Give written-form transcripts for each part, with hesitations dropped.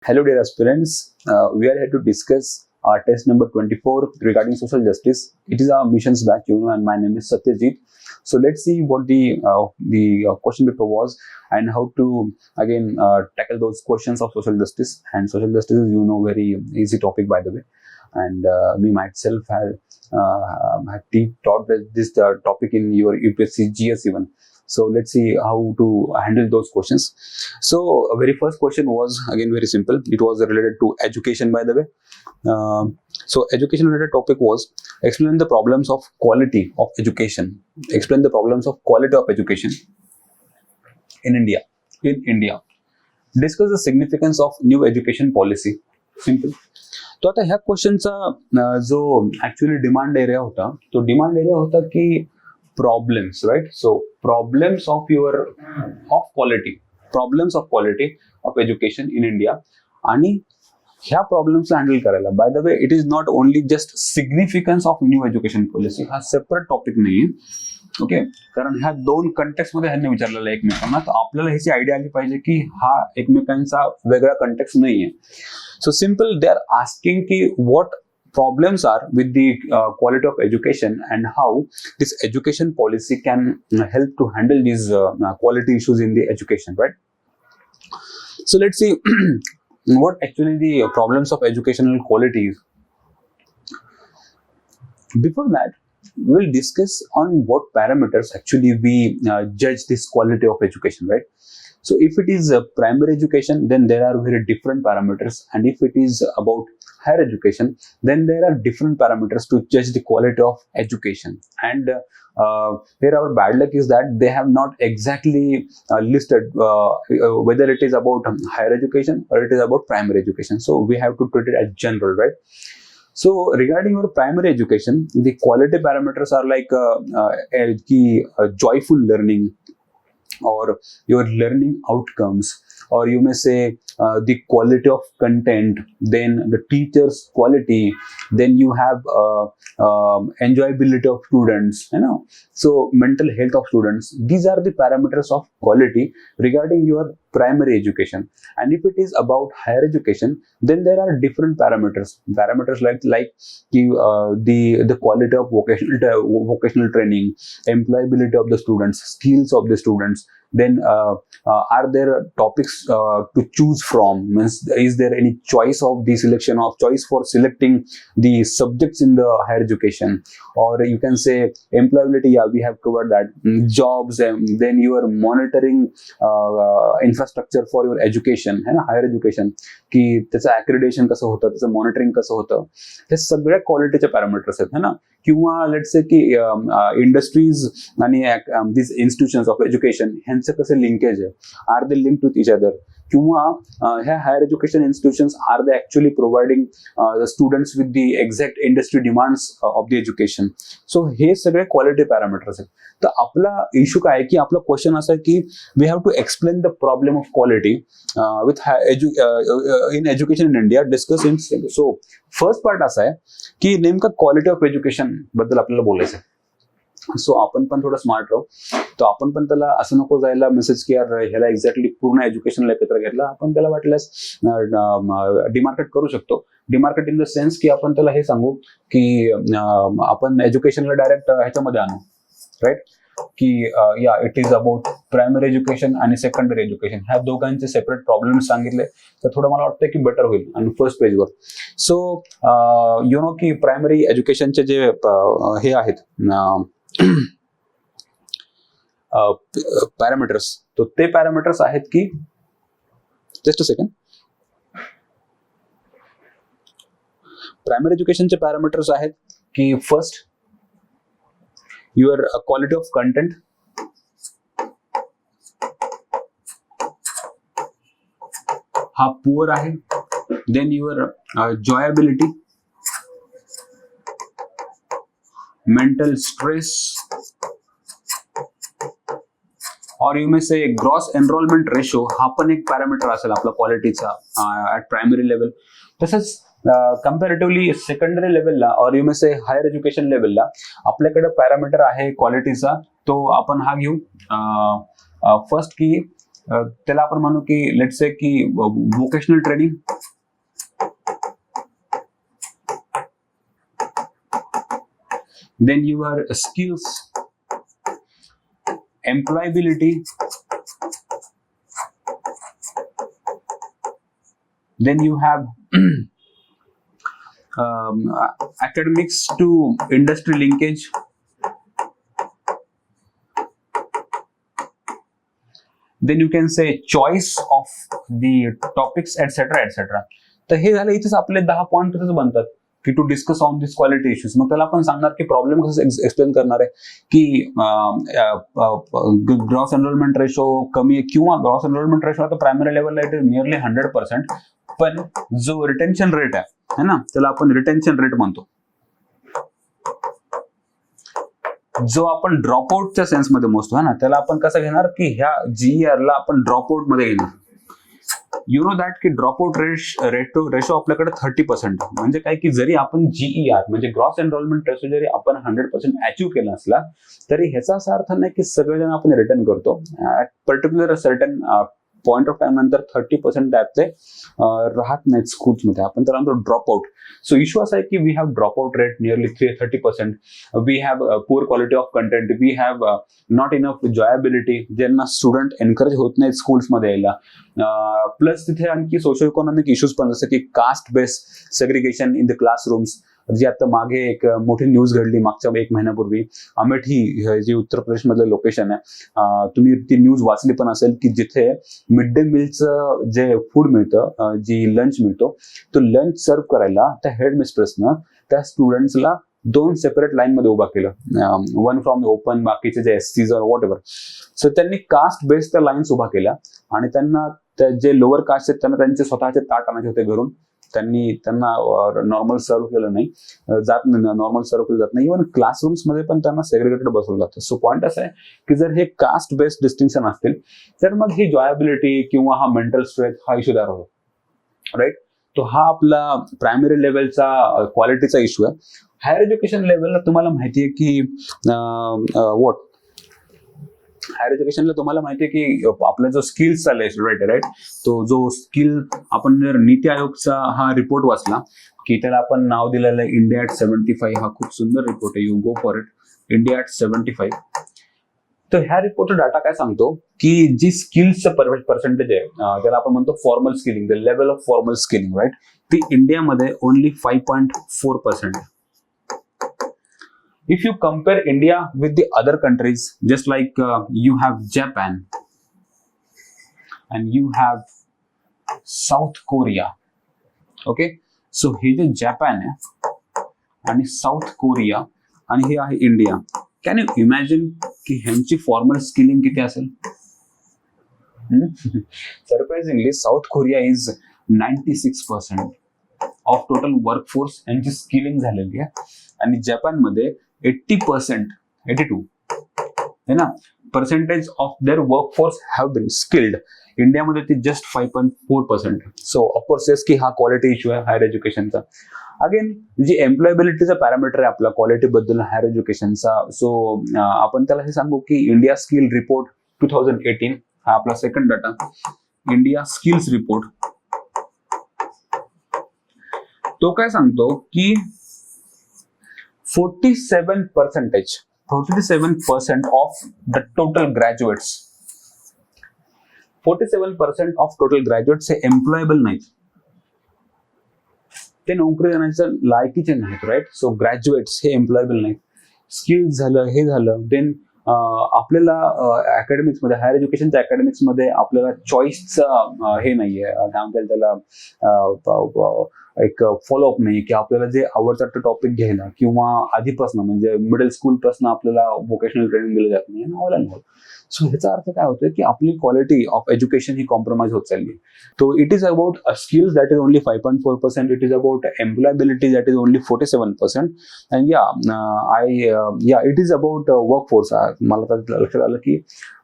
Hello, dear aspirants. We are here to discuss our test number 24 regarding social justice. It is our missions batch, and my name is Satyajit. So let's see what the question paper was and how to again tackle those questions of social justice. And social justice is, very easy topic, by the way. And me myself have taught this topic in your UPSC GS even. So let's see how to handle those questions. So very first question was again very simple. It was related to education, by the way. So education related topic was explain the problems of quality of education. Explain the problems of quality of education in India. In India, discuss the significance of new education policy. Simple. तो आता ह्या क्वेश्चनचा जो actually demand area होता तो demand area होता की problems, right. So problems of your of quality of education in India. आणि ह्या प्रॉब्लेम्सला हँडल करायला, by the way, it is not only just significance of new education policy. हा separate topic नाहीये. ओके, कारण ह्या दोन कंटेक्स्ट मध्ये ह्यांनी विचारलेलं एकमेकांना, तर आपल्याला ह्याची आयडिया आली पाहिजे की हा एकमेकांचा वेगळा कंटेक्स्ट नाहीये. So simple, they are asking ki what problems are with the quality of education and how this education policy can help to handle these quality issues in the education, right? So let's see what actually the problems of educational quality is. Before that, we will discuss on what parameters actually we judge this quality of education, right? So if it is primary education, then there are very different parameters, and if it is about higher education, then there are different parameters to judge the quality of education. And here our bad luck is that they have not exactly listed whether it is about higher education or it is about primary education. So we have to treat it as general, right? So regarding your primary education, the quality parameters are like joyful learning, or your learning outcomes, or you may say the quality of content, then the teacher's quality, then you have enjoyability of students, so mental health of students. These are the parameters of quality regarding your primary education. And if it is about higher education, then there are different parameters like the quality of vocational training, employability of the students, skills of the students. Then are there topics to choose from? Means, is there any choice for selecting the subjects in the higher education? Or you can say employability, yeah, we have covered that. Jobs, then you are monitoring infrastructure for your education, है ना, higher education, की त्याचं accreditation कसं होतं, त्याचं monitoring कसं होतं, हे सगळ्या क्वालिटीचे पॅरामीटर्स आहेत, है ना. किंवा लेट्स से की इंडस्ट्रीज आणि दिस इन्स्टिट्यूशन्स ऑफ एज्युकेशन ह्यांचं कसं लिंकेज आहे, are they link with each other? किंवा ह्या higher education institutions are they actually providing the students with the exact industry demands of the education? So हे सगळे क्वालिटी पॅरामीटर्स आहेत. तर आपला इश्यू काय आहे की आपला क्वेश्चन असा आहे की we have to explain the problem of quality with in education in India, discuss in. So first part असा आहे की नेमका क्वालिटी ऑफ एज्युकेशन बद्दल आपल्याला बोलायचं आहे. सो आपण पण थोडं स्मार्ट राहू. तर आपण पण त्याला असं नको जायला मेसेज की यार ह्याला एक्झॅक्टली पूर्ण एज्युकेशनला एकत्र घेतला. आपण त्याला वाटल्यास डिमार्केट करू शकतो. डिमार्केट इन द सेन्स की आपण त्याला हे सांगू की आपण एज्युकेशनला डायरेक्ट ह्याच्यामध्ये आणू, राईट, की या it is about primary education आणि सेकंडरी एज्युकेशन, ह्या दोघांचे सेपरेट प्रॉब्लेम सांगितले तर थोडं मला वाटतं की बेटर होईल आणि फर्स्ट पेजवर. सो की प्रायमरी एज्युकेशनचे जे हे आहेत पॅरामीटर्स, तर ते पॅरामीटर्स आहेत की, जस्ट अ सेकंड, प्रायमरी एज्युकेशनचे पॅरामीटर्स आहेत की first your quality of content, हा पुअर आहे. Then your joyability, mental stress, और you may say gross enrolment ratio, हा पण एक पॅरामीटर असेल आपला क्वालिटीचा ऍट प्रायमरी लेवल. तसंच कंपॅरेटिव्हली सेकंडरी लेवलला और you may say higher education लेवलला आपल्याकडे पॅरामीटर आहे क्वालिटीचा, तो आपण हा घेऊ. फर्स्ट की त्याला आपण म्हणू की लेट्स से की vocational training, then your skills, employability, then you have academics to industry linkage, then you can say choice of the topics etc etc. तर हे झालं, इथेच आपले 10 पॉइंट बनतात की to discuss on this quality issues. मग त्याला आपण सांगणार की प्रॉब्लेम कसं एक्सप्लेन करणार आहे की ग्रॉस एनरोलमेंट रेशो कमी आहे किंवा ग्रॉस एनरोलमेंट रेशो आता प्रायमरी लेवलला इट इज नियरली 100%, पण जो रिटेन्शन रेट आहे ना, त्याला आपण रिटेन्शन रेट म्हणतो. जो आपण ड्रॉपआउटच्या सेन्समध्ये मोजतो है ना, त्याला आपण कसं घेणार की ह्या GER ला आपण ड्रॉपआउट मध्ये घेणार. यू नो दॅट की ड्रॉपआउट रेशो आपल्याकडे 30%. म्हणजे काय की जरी आपण GER म्हणजे ग्रॉस एनरोलमेंट रेशो जरी आपण 100% अचीव्ह केला असला तरी ह्याचा असा अर्थ नाही की सगळेजण आपण रिटर्न करतो. Particular certain point of time नंतर 30% त्यातले राहत नाहीत स्कूल्समध्ये, आपण त्याला म्हणतो ड्रॉपआउट. सो इश्यू असा आहे की we have dropout rate nearly 30%. We have poor quality of content, we have not enough joyability, ज्यांना स्टुडंट एनकरेज होत नाहीत स्कूल्समध्ये यायला. प्लस तिथे आणखी सोशो इकॉनॉमिक इश्यूज पण, जसं की caste based segregation in the classrooms, जी आता मागे एक मोठी न्यूज घडली मागच्या 1 महिन्यापूर्वी. अमेठी जे उत्तर प्रदेश मधलं लोकेशन आहे, तुम्ही ती न्यूज वाचली पण असेल की जिथे मिड डे मीलचं जे फूड मिळतं, जी लंच मिळतो, तो लंच सर्व करायला त्या हेड मिस्ट्रेसनं त्या स्टुडंट्सला 2 सेपरेट लाईन मध्ये उभा केलं, वन फ्रॉम ओपन, बाकीचे जे SCs और वॉट एव्हर. सो त्यांनी कास्ट बेस्ड त्या लाईन्स उभा केल्या आणि त्यांना जे लोअर कास्ट आहेत त्यांना त्यांचे स्वतःचे ताट आणायचे होते घरून. त्यांना नॉर्मल सर्व केलं नाही, नॉर्मल सर्व केलं जात नाही. इव्हन क्लासरूम्स मध्ये पण त्यांना सेग्रिगेटेड बसवलं जातं. सो पॉईंट असं आहे की जर हे कास्ट बेस्ड डिस्टिंक्शन असतील तर मग ही जॉयबिलिटी किंवा हा मेंटल स्ट्रेस हा इश्यू तयार होतो, राईट. तो हा आपला प्रायमरी लेवलचा क्वालिटीचा इश्यू आहे. हायर एज्युकेशन लेवलला तुम्हाला माहिती आहे की हायर एज्युकेशनला तुम्हाला माहिती आहे की आपला जो स्किल्स चाललाय राईट, तो जो स्किल आपण जर नीती आयोगचा हा रिपोर्ट वाचला की त्याला आपण नाव दिलेलं आहे इंडिया ॲट 75. हा खूप सुंदर रिपोर्ट आहे, you go for it, India at 75. तर ह्या रिपोर्टचा डाटा काय सांगतो की जी स्किल्सचं पर्सेंटेज आहे, त्याला आपण म्हणतो formal skilling, the level of formal skilling, right, ती इंडियामध्ये only 5.4%. If you compare India with the other countries, just like you have Japan and you have South Korea, okay? So हे जे जपान आहे आणि साऊथ कोरिया आणि हे आहे India. Can you imagine की ह्यांची फॉर्मल स्किलिंग किती असेल? सरप्राइजिंगली साऊथ कोरिया इज 96% ऑफ टोटल वर्कफोर्स यांची स्किलिंग झालेली आहे आणि जपानमध्ये 80%, 82 है ना, percentage of their workforce have been skilled. इंडियामध्ये ती जस्ट 5.4%. सो ऑफकोर्स येस की हा क्वालिटी इश्यू आहे हायर एज्युकेशनचा. अगेन जी एम्प्लॉयबिलिटीचा पॅरामीटर आहे आपला क्वालिटी बद्दल हायर एज्युकेशनचा, सो आपण त्याला हे सांगू की इंडिया स्किल रिपोर्ट 2018 हा आपला second data. India skills report तो काय सांगतो की 47% of the total graduates, 47% of total graduates हे एम्प्लॉयबल नाहीत, ते नोकरी देण्याच्या लायकीचे नाहीत, राईट. सो ग्रॅज्युएट्स हे एम्प्लॉयबल नाहीत. स्किल्स झालं, हे झालं. देन आपल्याला अकॅडमिक्समध्ये, हायर एज्युकेशनच्या अकॅडमिक्समध्ये आपल्याला चॉईसचा हे नाहीये, काय म्हणतात त्याला, एक फॉलोअप नाही की आपल्याला जे आवडतं ते टॉपिक घ्यायला किंवा आधीपासून म्हणजे मिडल स्कूलपासून आपल्याला वोकेशनल ट्रेनिंग दिलं जात नाही, ऑल. सो ह्याचा अर्थ काय होतोय की आपली quality of education he compromise होत चालली. तो it is about skills that is only 5.4%, it is about employability that is only 47%, and it is about workforce. मला तर लक्षात आलं की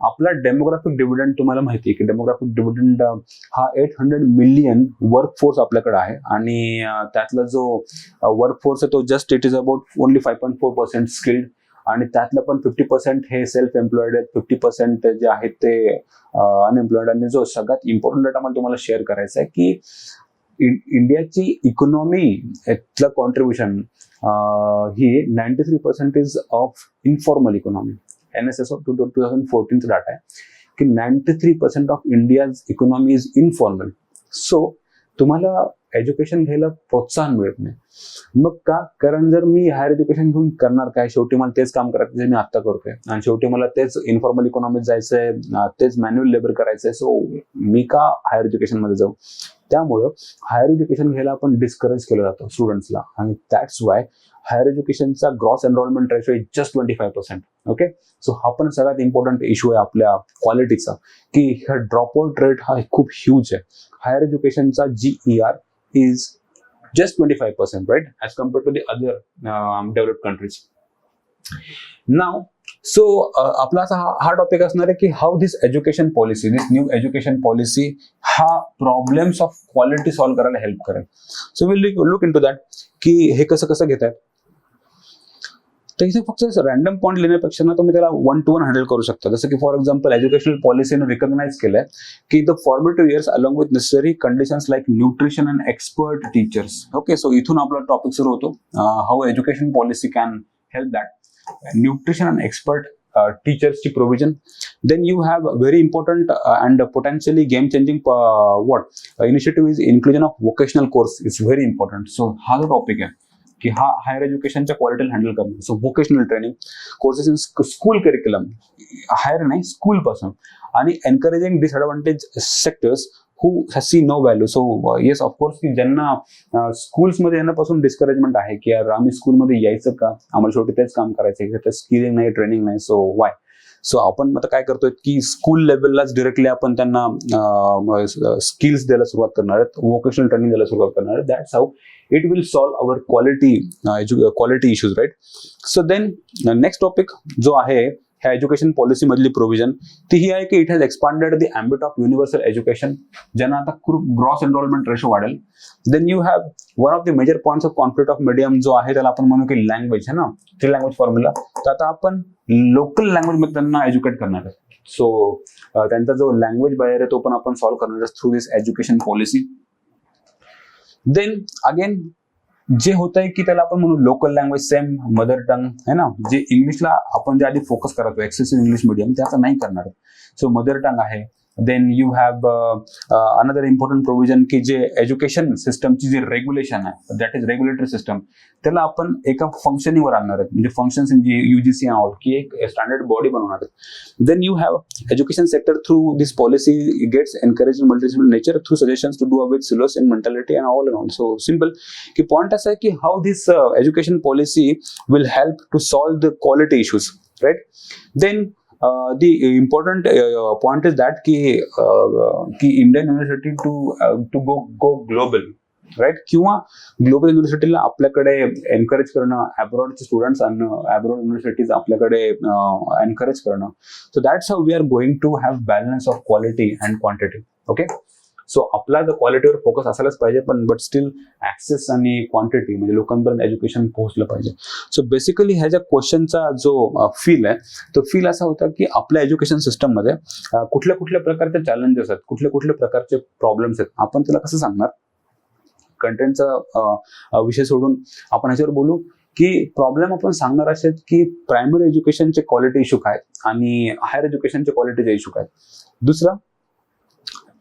आपला डेमोग्राफिक डिव्हिडंड, तुम्हाला माहिती आहे की डेमोग्राफिक डिव्हिडंड हा 800 मिलियन वर्कफोर्स आपल्याकडे आहे आणि त्यातला जो वर्कफोर्स आहे तो just it is about only 5.4% skilled आणि त्यातलं पण 50% हे सेल्फ एम्प्लॉईड आहेत, 50% जे आहेत ते अनएम्प्लॉईड. आणि जो सगळ्यात इम्पॉर्टंट डेटा मला तुम्हाला शेअर करायचा आहे की इंडियाची इकॉनॉमी यातलं contribution he 93% of informal economy. NSS of 2014 data आहे की 93% of India's economy is informal. So तुम्हाला एज्युकेशन घ्यायला प्रोत्साहन मिळत नाही. मग का? कारण जर मी हायर एज्युकेशन घेऊन करणार काय, शेवटी मला तेच काम करायचं जे मी आता करतोय, आणि शेवटी मला तेच इन्फॉर्मल इकॉनॉमीत जायचंय, तेच मॅन्युअल लेबर करायचंय. सो मी का हायर एज्युकेशन मध्ये जाऊ? त्यामुळं हायर एज्युकेशन घ्यायला आपण डिस्करेज केलं जातं स्टुडंट्सला, आणि दॅट्स वाय हायर एज्युकेशनचा gross enrolment ratio is just 25%. Okay, so हा पण सगळ्यात इम्पॉर्टंट इश्यू आहे आपल्या क्वालिटीचा, की हा ड्रॉपआउट रेट हा खूप ह्यूज आहे. हायर एज्युकेशनचा GER is just 25%, right, as compared to the other developed countries. Now, so आपला हा टॉपिक असणार आहे की how this education policy, this new education policy हा प्रॉब्लेम्स ऑफ क्वालिटी सॉल्व्ह करायला हेल्प करेल. So will look into that की हे कसं कसं घेत आहेत. तर इथे फक्त रॅन्डम पॉईंट लिहिण्यापेक्षा ना तुम्ही त्याला 1 to 1 हँडल करू शकता. जसं की फॉर एक्झाम्पल एज्युकेशनल पॉलिसीने रिकॉग्नाइज केलंय की the formative years along with necessary conditions like nutrition and expert teachers. Okay, so इथून आपला टॉपिक सुरू होतो, how education policy can help that. Nutrition and expert टीचर्सची provision. Then you have very important and potentially game changing initiative is inclusion of vocational course. It's very important. So हा जो topic आहे की हा higher एज्युकेशनच्या क्वालिटीला handle करणं. So vocational training courses in school curriculum, higher नाही school पासून, आणि encouraging disadvantage sectors who see no value. So yes of course की ज्यांना स्कूल्समध्ये येण्यापासून डिस्करेजमेंट आहे की यार आम्ही स्कूलमध्ये यायचं का, आम्हाला शेवटी तेच काम करायचं, तर स्किलिंग नाही, ट्रेनिंग नाही, सो वाय. सो आपण आता काय करतोय की स्कूल लेवललाच डिरेक्टली आपण त्यांना स्किल्स द्यायला सुरुवात करणार आहेत, वोकेशनल ट्रेनिंग द्यायला सुरुवात करणार आहेत. That's how it will solve our quality issues, right? So then next topic जो आहे ह्या एज्युकेशन पॉलिसी मधली प्रोव्हिजन ती ही आहे की it has expanded the ambit of universal education, ज्यांना आता ग्रॉस एनरोलमेंट रेशो वाढेल. Then you have one of the major points of conflict of medium जो आहे त्याला आपण म्हणू की लँग्वेज आहे ना, थ्री लँग्वेज फॉर्म्युला. तर आता आपण लोकल लँग्वेज मध्ये त्यांना एज्युकेट करणार आहे. सो त्यांचा जो लँग्वेज बाहेर आहे तो पण आपण सॉल्व्ह करणार आहे थ्रू दिस एज्युकेशन पॉलिसी. देन अगेन जे होत आहे की त्याला आपण म्हणू local language, same mother tongue है ना, जे इंग्लिशला आपण जे आधी फोकस करतो एक्सेसिव्ह इंग्लिश मिडियम त्याचा नाही करणार. सो मदर टंग आहे. Then you have another important provision की जे एज्युकेशन सिस्टमची जी रेग्युलेशन आहे, दॅट इज रेग्युलेटरी सिस्टम, त्याला आपण एका फंक्शनिंगवर आणणार आहेत, म्हणजे फंक्शन्स इन UGC ऑल की एक स्टँडर्ड बॉडी बनवणार आहेत. Then you have education sector through this policy gets encourage multidisciplinary nature through suggestions to do with silos in mentality and all and all. So simple की point असा आहे की how this education policy will help to solve the quality issues, right. Then the important point is that की Indian university to go global, right, किंवा global युनिव्हर्सिटीला आपल्याकडे encourage करणं, अब्रॉडचे स्टुडंट्स आणणं, अब्रॉड युनिव्हर्सिटीज आपल्याकडे एनकरेज करणं. So that's how we are going to have balance of quality and quantity. Okay, so आपला जर क्वालिटीवर फोकस असायलाच पाहिजे, पण बट स्टील ऍक्सेस आणि क्वांटिटी म्हणजे लोकांपर्यंत एज्युकेशन पोहोचलं पाहिजे. सो बेसिकली ह्या ज्या क्वेश्चनचा जो फील आहे तो फील असा होता की आपल्या एज्युकेशन सिस्टममध्ये कुठल्या कुठल्या प्रकारचे चॅलेंजेस आहेत, कुठल्या कुठल्या प्रकारचे प्रॉब्लेम्स आहेत, आपण त्याला कसं सांगणार. कंटेंटचा विषय सोडून आपण ह्याच्यावर बोलू की प्रॉब्लेम आपण सांगणार असे की प्रायमरी एज्युकेशनचे क्वालिटी इश्यू काय आणि हायर एज्युकेशनचे क्वालिटीचे इश्यू काय. दुसरा,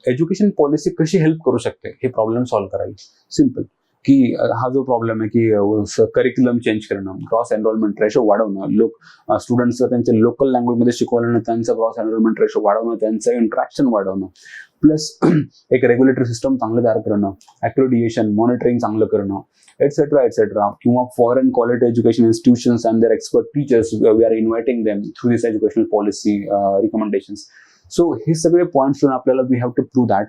एज्युकेशन पॉलिसी कशी हेल्प करू शकते हे प्रॉब्लेम सॉल्व्ह करायला. सिम्पल की हा जो प्रॉब्लेम आहे की करिक्युलम चेंज करणं, क्रॉस एनरोलमेंट रेशो वाढवणं, स्टुडंट्स त्यांच्या लोकल लँग्वेजमध्ये शिकवणं, त्यांचं क्रॉस एनरोलमेंट रेशो वाढवणं, त्यांचं इंट्रॅक्शन वाढवणं, प्लस एक रेग्युलेटरी सिस्टम चांगलं तयार करणं, अक्रेडिटेशन मॉनिटरिंग चांगलं करणं, एटसेट्रा एटसेट्रा. किंवा foreign quality education institutions and their expert teachers, we are inviting them through this educational policy recommendations. So हे सगळे पॉइंट्स आपल्याला we have to prove that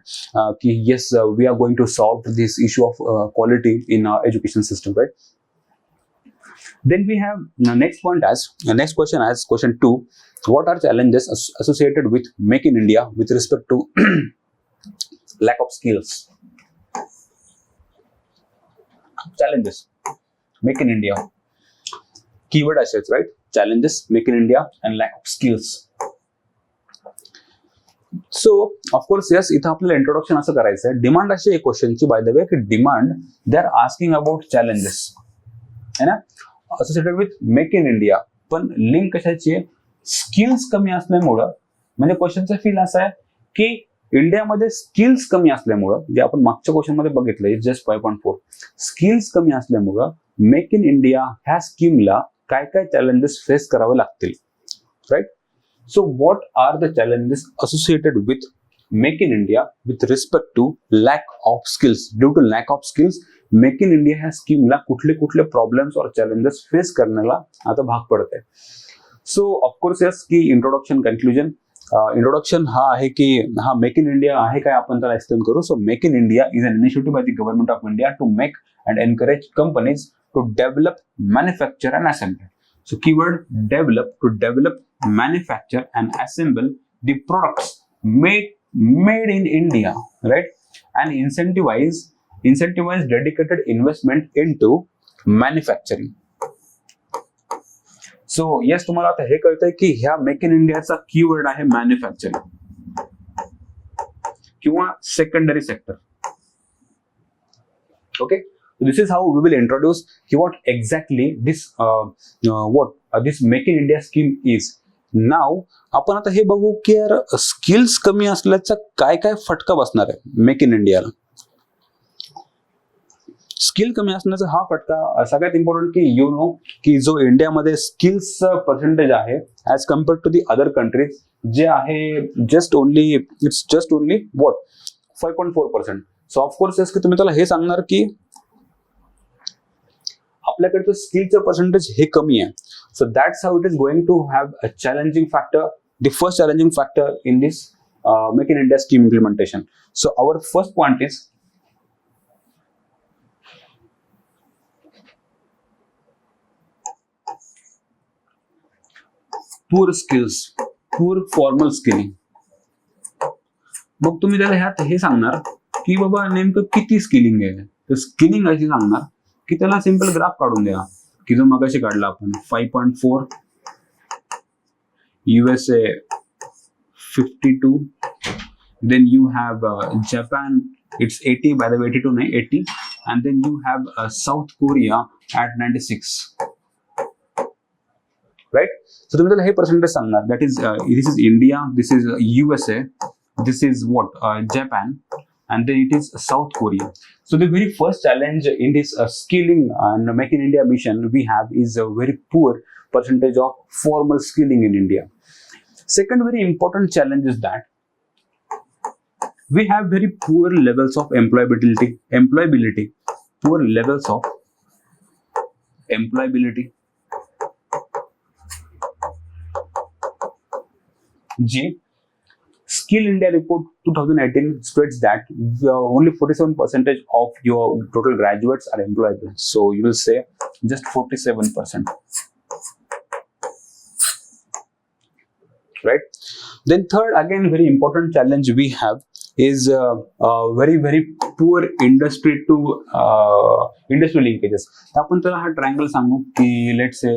की yes we are going to solve this issue of quality in education system, right. Then we have next question as question 2. What are challenges associated with Make in India with respect to lack of skills? Challenges. Make in India. Keyword assets, right? challenges, Make in India and lack of skills. So of course yes, इथं आपल्याला introduction असं करायचं आहे. Demand अशी आहे क्वेश्चनची bye the way की demand they are asking about challenges है ना associated with make in India. पण लिंक कशाची आहे? स्किल्स कमी असल्यामुळं, म्हणजे क्वेश्चनचा फील असा आहे की इंडियामध्ये स्किल्स कमी असल्यामुळं, जे आपण मागच्या क्वेश्चन मध्ये बघितलं जस्ट 5.4, स्किल्स कमी असल्यामुळं मेक इन इंडिया ह्या स्कीमला काय काय चॅलेंजेस फेस करावे लागतील, right? So what are the challenges associated with Make in India with respect to lack of skills? Due to lack of skills, Make in India ह्या स्कीमला कुठले कुठले प्रॉब्लेम्स और challenges face करण्याला आता भाग पडत आहे. सो ऑफकोर्स यस की इंट्रोडक्शन कन्क्लुजन. इंट्रोडक्शन हा आहे की हा मेक इन इंडिया आहे काय आपण त्याला एक्सप्लेन करू. So make in India is an initiative by the government of India to make and encourage companies to develop, manufacture and assemble. So keyword develop, to develop, manufacture and assemble the products made in India, right? And incentivize dedicated investment into manufacturing. So yes, तुम्हाला आता हे कळतंय की ह्या make in इंडियाचा keyword आहे manufacturing किंवा secondary sector. Okay, this is how we will introduce what exactly this this Make in India scheme is. Now आपण आता हे बघू की यार स्किल्स कमी असल्याचा काय काय फटका बसणार आहे मेक इन इंडियाला. स्किल कमी असण्याचा हा फटका सगळ्यात इम्पॉर्टंट की यू नो की जो इंडियामध्ये स्किल्स पर्सेंटेज आहे as compared to the other countries जे आहे जस्ट ओनली 5.4%. सो ऑफकोर्स की तुम्ही त्याला हे सांगणार की आपल्याकडचं स्किलचं पर्सेंटेज हे कमी आहे. So that's how it is going to have a challenging factor, the first challenging factor in this make in India scheme implementation. So our first point is poor skills, poor formal skilling. मग तुम्ही त्याला ह्यात हे सांगणार की बाबा नेमकं किती स्किलिंग आहे. तर स्किलिंग अशी सांगणार की त्याला सिंपल ग्राफ काढून द्या की जो मगाशी काढला आपण 5.4, USA 52, then you have Japan, it's 80, by the way 82 नाही 80, and then you have South Korea at 96, right? So तुम्ही त्याला हे पर्सेंटेज सांगणार, that is this is India, this is USA, this is what Japan, and then it is South Korea. So the very first challenge in this skilling and Make in India mission we have is a very poor percentage of formal skilling in India. Second very important challenge is that we have very poor levels of employability, poor levels of employability. G. Skill India report 2018 states that only 47% of your total graduates are employable. So you will say just 47%, right? Then third, again very important challenge we have is very poor industry to industry linkages. आपण त्याला हा triangle सांगू की let's say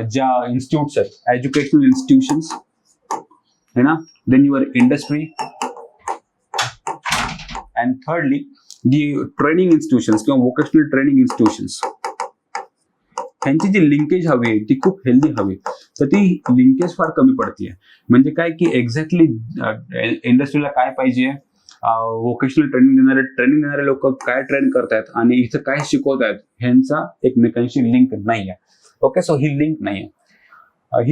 ज्या institutes आहेत, educational institutions है ना, then your industry, and thirdly the training institutions किंवा vocational training institutions. ह्यांची जी लिंकेज हवी आहे ती खूप हेल्दी हवी, तर ती लिंकेज फार कमी पडतीये. म्हणजे काय की एक्झॅक्टली इंडस्ट्रीला काय पाहिजे, वोकेशनल ट्रेनिंग देणारे लोक काय ट्रेन करतायत आणि इथं काय शिकवतायत ह्यांचा एकमेकांशी लिंक नाहीये. ओके, सो ही लिंक नाहीये,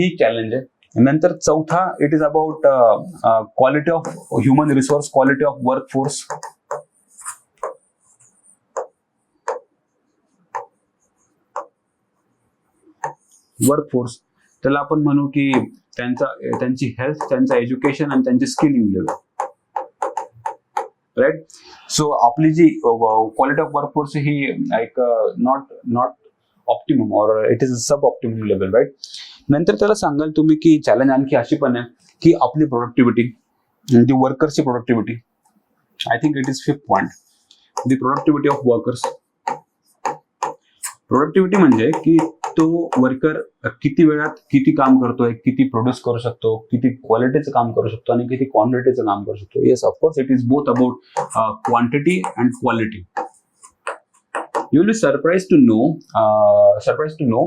ही चॅलेंज आहे. नंतर चौथा, it is about quality of human resource, quality of workforce. त्याला आपण म्हणू की त्यांची हेल्थ, त्यांचं एज्युकेशन आणि त्यांची स्किलिंग लेवल, राईट? सो आपली जी क्वालिटी ऑफ वर्कफोर्स ही एक not optimum or it is sub optimum level, right? नंतर त्याला सांगाल तुम्ही की चॅलेंज आणखी अशी पण आहे की आपली प्रोडक्टिव्हिटी, दी वर्कर्सची productivity. I think it is fifth point, the productivity of workers. Productivity म्हणजे की तो वर्कर किती वेळात किती काम करतोय, किती प्रोड्यूस करू शकतो, किती क्वालिटीचं काम करू शकतो आणि किती क्वांटिटीचं काम करू शकतो. Yes, of course it is both about quantity and quality. You will surprise to know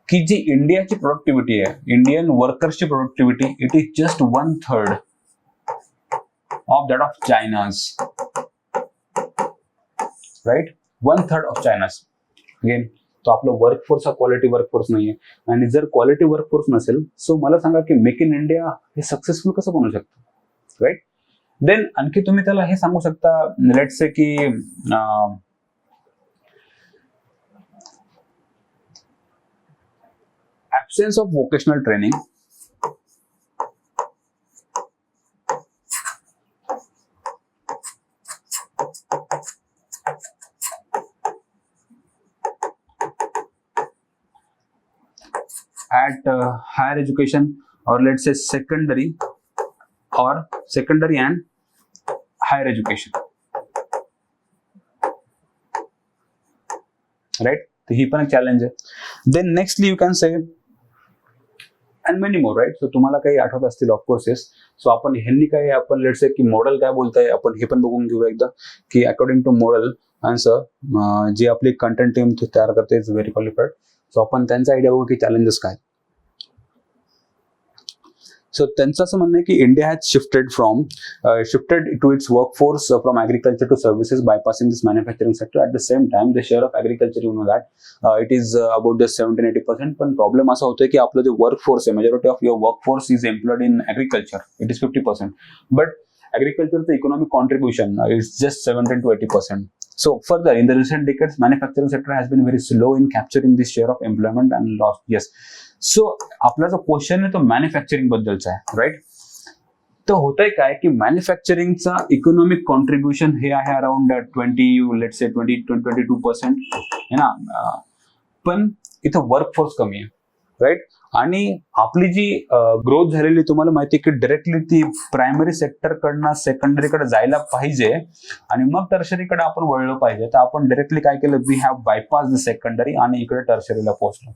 की जी इंडियाची प्रोडक्टिव्हिटी आहे, इंडियन वर्कर्सची productivity, it is just 1/3 of that of China's, right? 1/3 of China's. Again, तो आपलं वर्कफोर्स हा क्वालिटी वर्कफोर्स नाहीये. आणि जर क्वालिटी वर्कफोर्स नसेल, सो मला सांगा की मेक इन इंडिया हे सक्सेसफुल कसं बनू शकतं, राईट? देन आणखी तुम्ही त्याला हे सांगू शकता, लेट्स से की absence of vocational training, at higher education, or let's say secondary and higher education, right? So ही पण एक चॅलेंज आहे. Then nextly you can say and many more, right? So तुम्हाला काही आठवत असतील ऑफकोर्स. येस. सो आपण ह्यांनी काय, आपण लेट्स से की मॉडेल काय बोलताय, आपण हे पण बघून घेऊ एकदा की अकॉर्डिंग टू मॉडेल आन्सर जी आपली कंटेंट टीम तयार करते इज व्हेरी क्वालिफाईड. सो आपण त्यांचा आयडिया बघू की चॅलेंजेस काय. सो त्यांचं असं म्हणणं आहे की India has shifted to its workforce from agriculture to services bypassing this manufacturing sector. At the same time the share of agriculture, you know that it is about the 70-80%. पण problem असा होतोय की आपलं जे वर्कफोर्स आहे, majority of your workforce is employed in agriculture, it is 50%. But agriculture's economic contribution is just 70 to 80%. So further, in the recent decades, manufacturing sector has been very slow in capturing this share of employment and loss. Yes. So आपला जो question आहे तो manufacturing बद्दलचा आहे, right? तर होतंय काय की मॅन्युफॅक्चरिंगचा इकॉनॉमिक कॉन्ट्रीब्युशन हे आहे अराउंड 22% है ना. पण इथं वर्कफोर्स कमी आहे, राईट? आणि आपली जी ग्रोथ झालेली, तुम्हाला माहिती आहे की डायरेक्टली ती प्रायमरी सेक्टर कडनं सेकंडरीकडे जायला पाहिजे आणि मग टर्शरीकडे आपण वळलो पाहिजे. तर आपण डायरेक्टली काय केलं, we have bypass the secondary आणि इकडे टर्शरीला पोहोचलो.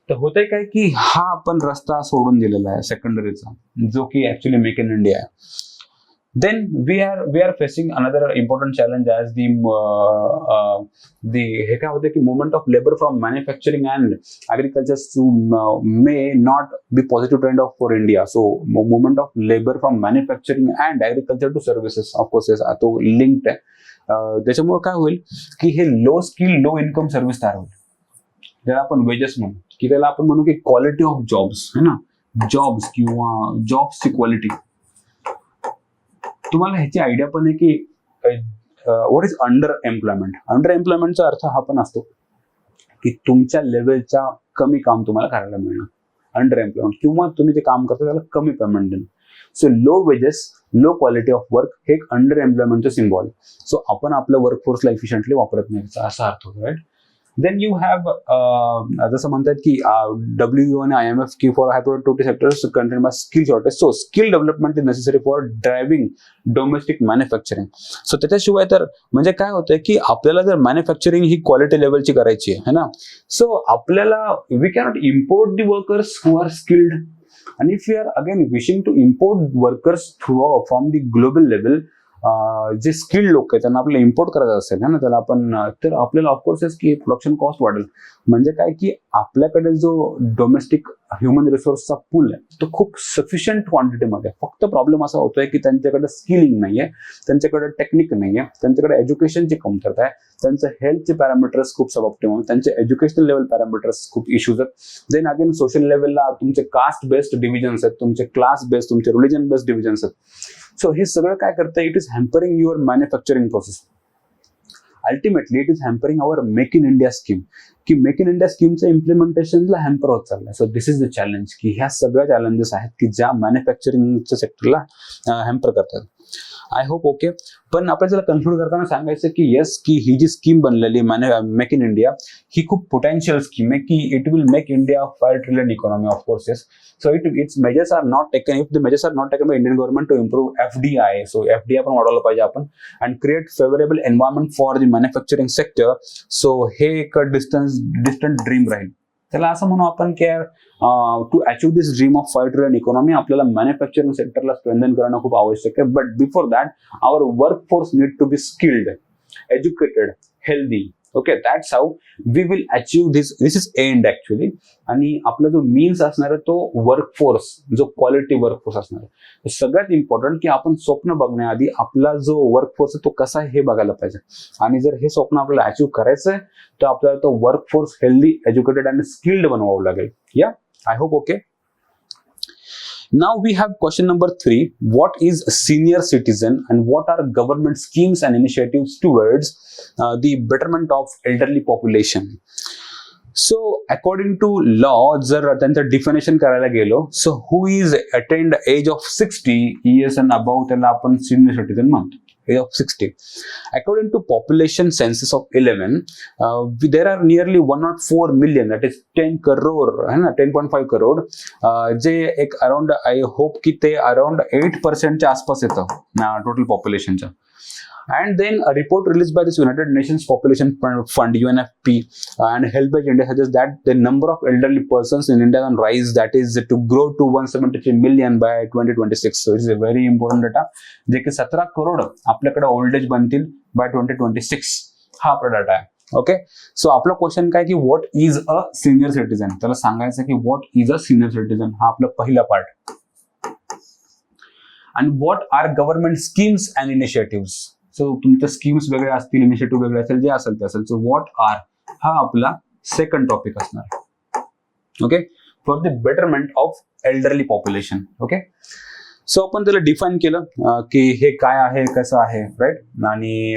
तर होतंय काय की हा आपण रस्ता सोडून दिलेला आहे सेकंडरीचा, जो की ऍक्च्युली मेक इन इंडिया आहे. Then we are facing another important challenge as the हे काय होतं की movement of labor from manufacturing and agriculture to may not be positive trend of for India. So movement of labor from manufacturing and agriculture to services, of course तो linked आहे. त्याच्यामुळे काय होईल की हे low skill low income service तयार होईल, ज्याला आपण वेजेस म्हणू, की त्याला आपण म्हणू की क्वालिटी ऑफ जॉब्स है ना, जॉब्स किंवा जॉब्सची क्वालिटी. तुम्हाला ह्याची आयडिया पण आहे की what is under employment. Under एम्प्लॉयमेंटचा अर्थ हा पण असतो की तुमच्या लेवलच्या कमी काम तुम्हाला करायला मिळणं, अंडर एम्प्लॉयमेंट, किंवा तुम्ही जे काम करता त्याला कमी पेमेंट देणं. So low wages, low quality of work हे एक अंडर एम्प्लॉयमेंटचं सिम्बॉल. सो आपण आपल्या वर्कफोर्सला इफिशियंटली वापरत नाही, असा अर्थ होतो, राईट? देन यू हॅव जसं म्हणतात की WEO आणि IMF की for high productivity sectors content bye skill shortage. So skill development is necessary for driving domestic manufacturing. So त्याच्याशिवाय तर म्हणजे काय होतंय की आपल्याला जर मॅन्युफॅक्चरिंग ही क्वालिटी लेवलची करायची आहे ना, सो आपल्याला we cannot import the workers who are skilled. आणि if you are again wishing to import workers from the global level, जे स्किल्ड लोक आहेत त्यांना आपल्याला इम्पोर्ट करायचं असेल ना, त्याला आपण, तर आपल्याला ऑफकोर्स की प्रोडक्शन कॉस्ट वाढेल. म्हणजे काय की आपल्याकडे जो डोमेस्टिक ह्युमन रिसोर्सचा पूल आहे तो खूप सफिशियंट क्वांटिटीमध्ये. फक्त प्रॉब्लेम असा होतोय की त्यांच्याकडे स्किलिंग नाहीये, त्यांच्याकडे टेक्निक नाहीये, त्यांच्याकडे एज्युकेशनची कमतरता आहे, त्यांचं हेल्थचे पॅरामीटर्स खूप सबऑप्टिमम, त्यांचे एज्युकेशनल लेवल पॅरामीटर्स खूप इश्यूज आहेत. देन अगेन सोशल लेवलला तुमचे कास्ट बेस्ड डिव्हिजन्स आहेत, तुमचे क्लास बेस्ड, तुमचे रिलिजन बेस्ड डिव्हिजन्स आहेत. सो हे सगळं काय करतं, it is hampering your manufacturing process. Ultimately it is hampering our make in India scheme, की मेक इन इंडिया स्कीमचं इम्प्लिमेंटेशनला हॅम्पर होत चाललंय. So this is the challenge, की ह्या सगळ्या चॅलेंजेस आहेत की ज्या मॅन्युफॅक्चरिंगच्या सेक्टरला हॅम्पर करतात. I hope okay. पण आपल्याला त्याला कन्क्लूड करताना सांगायचं की येस, की ही जी स्कीम बनलेली मेक इन इंडिया ही खूप पोटेन्शियल स्कीम आहे, की it will make India 5 trillion economy, of course. Yes. So its measures are not taken. If the measures are not taken by Indian government to improve FDI, so FDI पण वाढवलं पाहिजे आपण, and create favorable environment for the manufacturing sector. So हे एक distant dream राहील. त्याला असं म्हणू आपण की to achieve this dream of 5 trillion economy आपल्याला मॅन्युफॅक्चरिंग सेक्टरला स्ट्रेंथन करणं खूप आवश्यक आहे. But before that our work force need to be skilled, educated, healthy. Okay, that's how we will achieve this is end actually. आणि आपला जो means असणार आहे तो वर्कफोर्स, जो क्वालिटी वर्कफोर्स असणार आहे. सगळ्यात इम्पॉर्टंट की आपण स्वप्न बघण्याआधी आपला जो वर्कफोर्स आहे तो कसा आहे हे बघायला पाहिजे. आणि जर हे स्वप्न आपल्याला अचीव करायचं आहे तर आपल्याला तो वर्कफोर्स हेल्दी, एज्युकेटेड आणि स्किल्ड बनवावं लागेल. या, I hope okay. Now we have question number 3. What is a senior citizen and what are government schemes and initiatives towards the betterment of elderly population? So according to law, जर त्यांचं definition करायला गेलो, so who is attained age of 60 years and above त्याला आपण senior citizen म्हणतो. Age of 60. According to population census of 11, there are nearly 104 million, that is 10 crore, है ना, 10.5 crore, जे एक अराउंड, आय होप की ते अराउंड 8% च्या आसपास येतं total पॉप्युलेशनच्या. And then a report released by this United Nations Population Fund UNFP and Helpage India suggests that the number of elderly persons in India on rise, that is to grow to 173 million by 2026. So it is a very important data. जे की 17 करोड आपल्याकडे old age बनतील bye 2026. हा आपला data आहे. Okay, so आपला question काय की what is a senior citizen, त्याला सांगायचं की what is a senior citizen, हा आपला पहिला पार्ट. आणि what are government schemes and initiatives. So तुमच्या स्कीम्स वेगळ्या असतील, इनिशिएटिव्ह वेगळे असेल, जे असेल ते असेल. सो व्हॉट आर हा आपला सेकंड टॉपिक असणार. Okay, for the betterment of elderly population. Okay, so आपण त्याला डिफाईन केलं की हे काय आहे, कसं आहे, राईट. आणि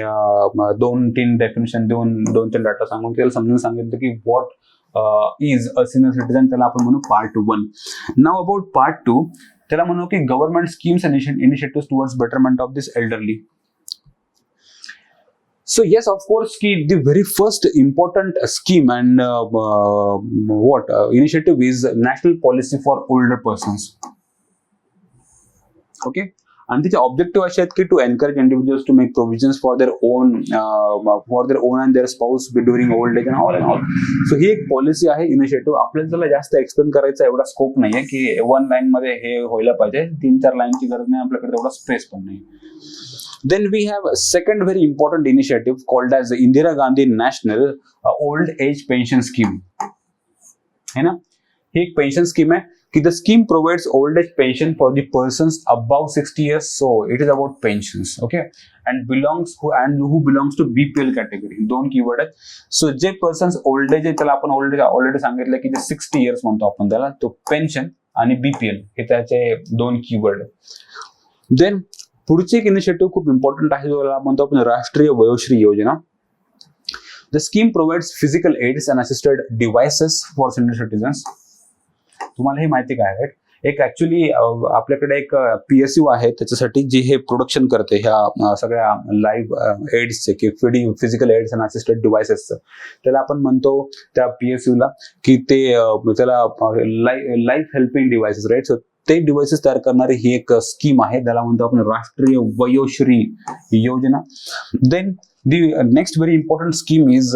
2-3 डेफिनेशन देऊन 2-3 डाटा सांगून त्याला समजून सांगितलं की what is a senior citizen, त्याला आपण म्हणू पार्ट 1. नाव अबाउट पार्ट 2, त्याला म्हणू की government schemes and initiatives towards betterment of this elderly. So yes, of course, the very first important scheme and initiative is National Policy for Older Persons. Okay, and the objective असे आहेत की to encourage individuals to make provisions for their own and their spouse during old age and all. So ही एक policy आहे, initiative. आपल्याला त्याला जास्त explain करायचा एवढा स्कोप नाहीये की 1 लाईन मध्ये हे व्हायला पाहिजे, 3-4 लाईनची गरज नाही, आपल्याकडे तेवढा स्पेस पण नाही. Then we have a second very important initiative called as the Indira Gandhi National Old Age Pension Scheme. है ना, ही एक पेंशन स्कीम आहे की the scheme provides old age pension for the persons above 60 years. So it is about pensions. Okay, and who belongs to BPL category. 2 keyword आहेत. So जे persons old age आहे त्याला आपण ऑलरेडी सांगितलं की जे 60 years म्हणतो आपण त्याला, तो पेन्शन आणि BPL हे त्याचे 2 कीवर्ड. देन पुढची एक इनिशिएटिव्ह खूप इम्पॉर्टंट आहे, जो म्हणतो आपण Rashtriya Vayoshri Yojana. The scheme provides physical aids and assisted devices for senior citizens. तुम्हाला हे माहिती काय आहे, एक ऍक्च्युली आपल्याकडे एक PSU आहे त्याच्यासाठी जी हे प्रोडक्शन करते ह्या सगळ्या लाईव्ह एड्सचे की फिजिकल एड्स अँड असिस्टेड डिव्हाइसेसचं. त्याला आपण म्हणतो त्या PSUला की ते त्याला life helping devices, right. So ते डिव्हाइसेस तयार करणारी ही एक स्कीम आहे, त्याला म्हणतो आपण Rashtriya Vayoshri Yojana. Then the next very important scheme is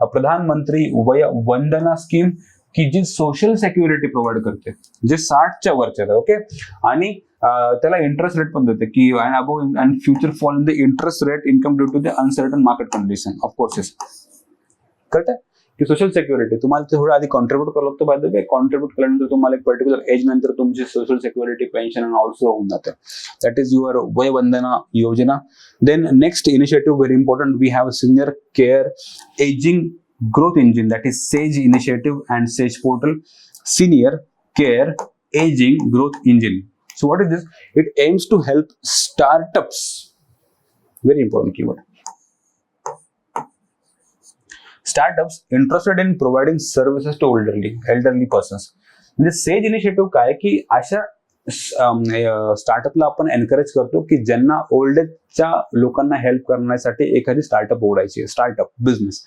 Pradhan Mantri Vaya Vandana scheme, की जी सोशल सिक्युरिटी प्रोव्हाइड करते जे 60च्या वरचे. ओके, आणि त्याला इंटरेस्ट रेट पण देते की and future fall in the interest rate income due to the uncertain market condition. Of course correct आहे की सोशल सिक्युरिटी तुम्हाला थोडं आधी कॉन्ट्रीब्यूट करावं लागतं. बाय द वे कॉन्ट्रीब्यूट केल्यानंतर तुम्हाला एक पर्टिक्युलर एज नंतर तुमची सोशल सिक्युरिटी पेन्शन ऑल्सो होऊन जाते. That is your Vaya Vandana Yojana. Then next initiative very important, we have senior care ageing growth engine, that is SAGE initiative and SAGE portal. Senior care aging growth engine. So what is this? It aims to help startups, very important keyword, startups interested in providing services to elderly persons. म्हणजे SAGE initiative काय की अशा स्टार्टअपला आपण encourage करतो की ज्यांना old एजच्या लोकांना हेल्प करण्यासाठी एखादी स्टार्टअप उघडायची, स्टार्टअप बिझनेस.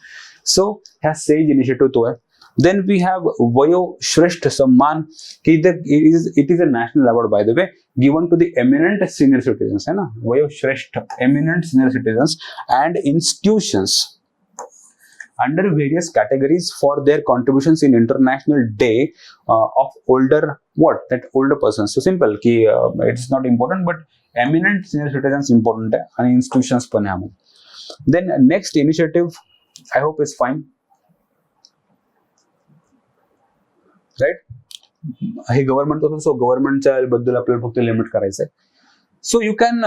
सो ह्या SAGE इनिशिएटिव्ह तो आहे. Then we have Vayo Shreshtha Samman, की it is a national award by the way given to the eminent senior citizens, है ना, Vayo Shreshtha eminent senior citizens and institutions. under various categories for their contributions in International Day of older older persons. So simple की it's not important but eminent senior citizens important आहे आणि institutions पण आहे. Then next initiative I hope is fine, right? हे government करतो, so गव्हर्नमेंटच्या बद्दल आपल्याला फक्त लिमिट करायचं आहे. So you can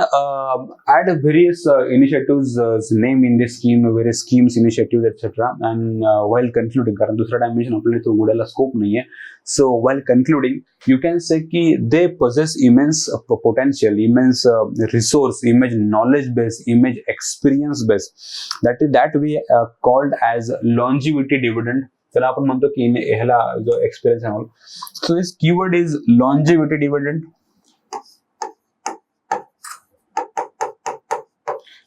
add various initiatives name in this scheme, various schemes, initiatives, etc. And while concluding, कारण दुसरा dimension आपल्याला तो उडायला scope नाहीये. So while concluding, you can say कि they possess immense potential, immense resource, immense knowledge base, immense experience base. That we called as longevity dividend. त्याला आपण म्हणतो की ह्याला जो एक्सपिरियन्स आहे. So this keyword is longevity dividend.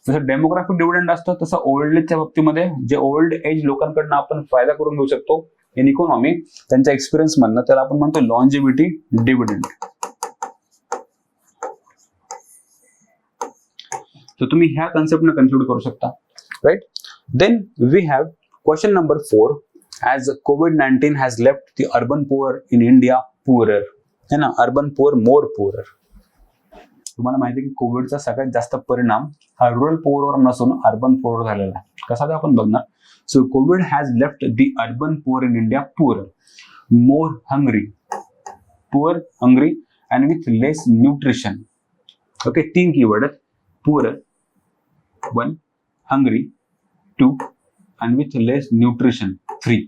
जसं demographic dividend असतं तसं ओल्ड एजच्या बाबतीमध्ये जे ओल्ड एज लोकांकडनं आपण फायदा करून घेऊ शकतो इन इकॉनॉमी त्यांच्या एक्सपिरियन्स मधनं, त्याला आपण म्हणतो लॉन्जिव्हिटी डिव्हिडंड. तर तुम्ही ह्या कन्सेप्टनं कन्क्लूड करू शकता, right? Then we have question number 4. As COVID-19 has left the urban poor in India poorer, है ना, urban poor more poorer. तुम्हाला माहिती आहे की कोविडचा सगळ्यात जास्त परिणाम हा रुरल पोअरवर नसून अर्बन पोअर झालेला आहे. कसा ते आपण बघणार. So COVID has left the urban poor in India poor, more hungry, poor, hungry and with less nutrition. Okay, 3 keyword आहेत. Poor 1, hungry 2 and with less nutrition 3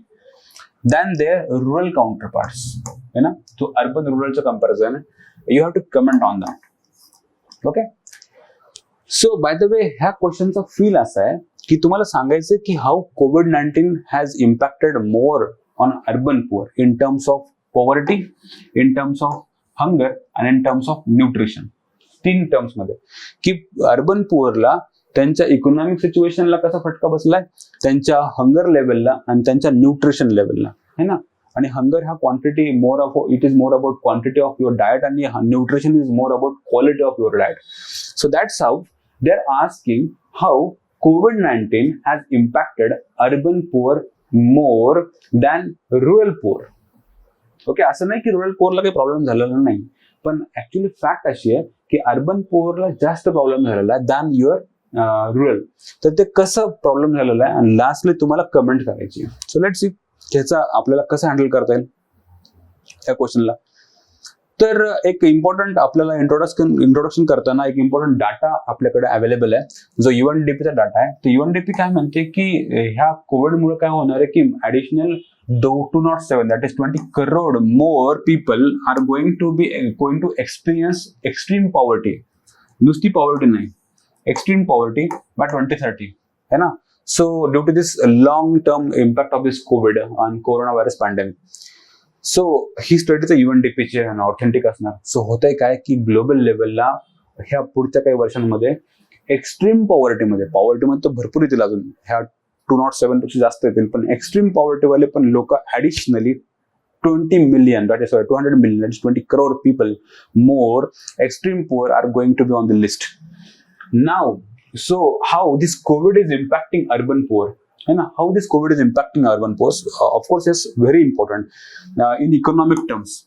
than their rural counterparts, है ना. तो urban rural चा comparison है, you have to comment on that. Okay, so by the way ह्या question चा feel असा आहे की तुम्हाला सांगायचं की how COVID-19 has impacted more on urban poor in terms of poverty, in terms of hunger and in terms of nutrition. 3 terms मध्ये की अर्बन पुअरला त्यांच्या इकॉनॉमिक सिच्युएशनला कसा फटका बसलाय, त्यांच्या हंगर लेवलला आणि त्यांच्या न्यूट्रिशन लेवलला, है ना. आणि हंगर हा quantity it is more about quantity of your diet आणि nutrition is more about quality of your diet. So that's how they are asking how COVID-19 has impacted urban poor more than rural poor. Okay, असं नाही की rural पुअरला काही problem झालेला नाही, पण actually fact अशी आहे की अर्बन पुअरला जास्त प्रॉब्लेम झालेला आहे दॅन युअर रुरल. तर ते कसं प्रॉब्लेम झालेला आहे आणि लास्टली तुम्हाला कमेंट करायची. सो लेट्स सी ह्याचा आपल्याला कसं हँडल करता येईल या क्वेश्चनला. तर एक इम्पॉर्टंट आपल्याला इंट्रोडक्शन करताना एक इम्पॉर्टंट डाटा आपल्याकडे अवेलेबल आहे, जो UNDPचा डाटा आहे. तर UNDP काय म्हणते की ह्या कोविडमुळे काय होणार आहे की additional 207 that is 20 crore more people are going to experience extreme poverty. नुसती पॉवर्टी नाही, extreme poverty by 2030, है ना. So due to this long term impact of this COVID and coronavirus pandemic, so he study तर UNDPची आहे, authentic असणार. So होतंय काय की ग्लोबल लेवलला ह्या पुढच्या काही वर्षांमध्ये एक्स्ट्रीम पॉवर्टीमध्ये तर भरपूर येतील, अजून ह्या 207 पेक्षा जास्त येतील, पण एक्स्ट्रीम पॉवर्टीवाले पण लोक additionally 20 million, that is 200 million, that is 20 crore people more extreme poor are going to be on the list. Now, so how this COVID is impacting urban poor? And how this COVID is impacting urban poor? Of course, is very important in economic terms.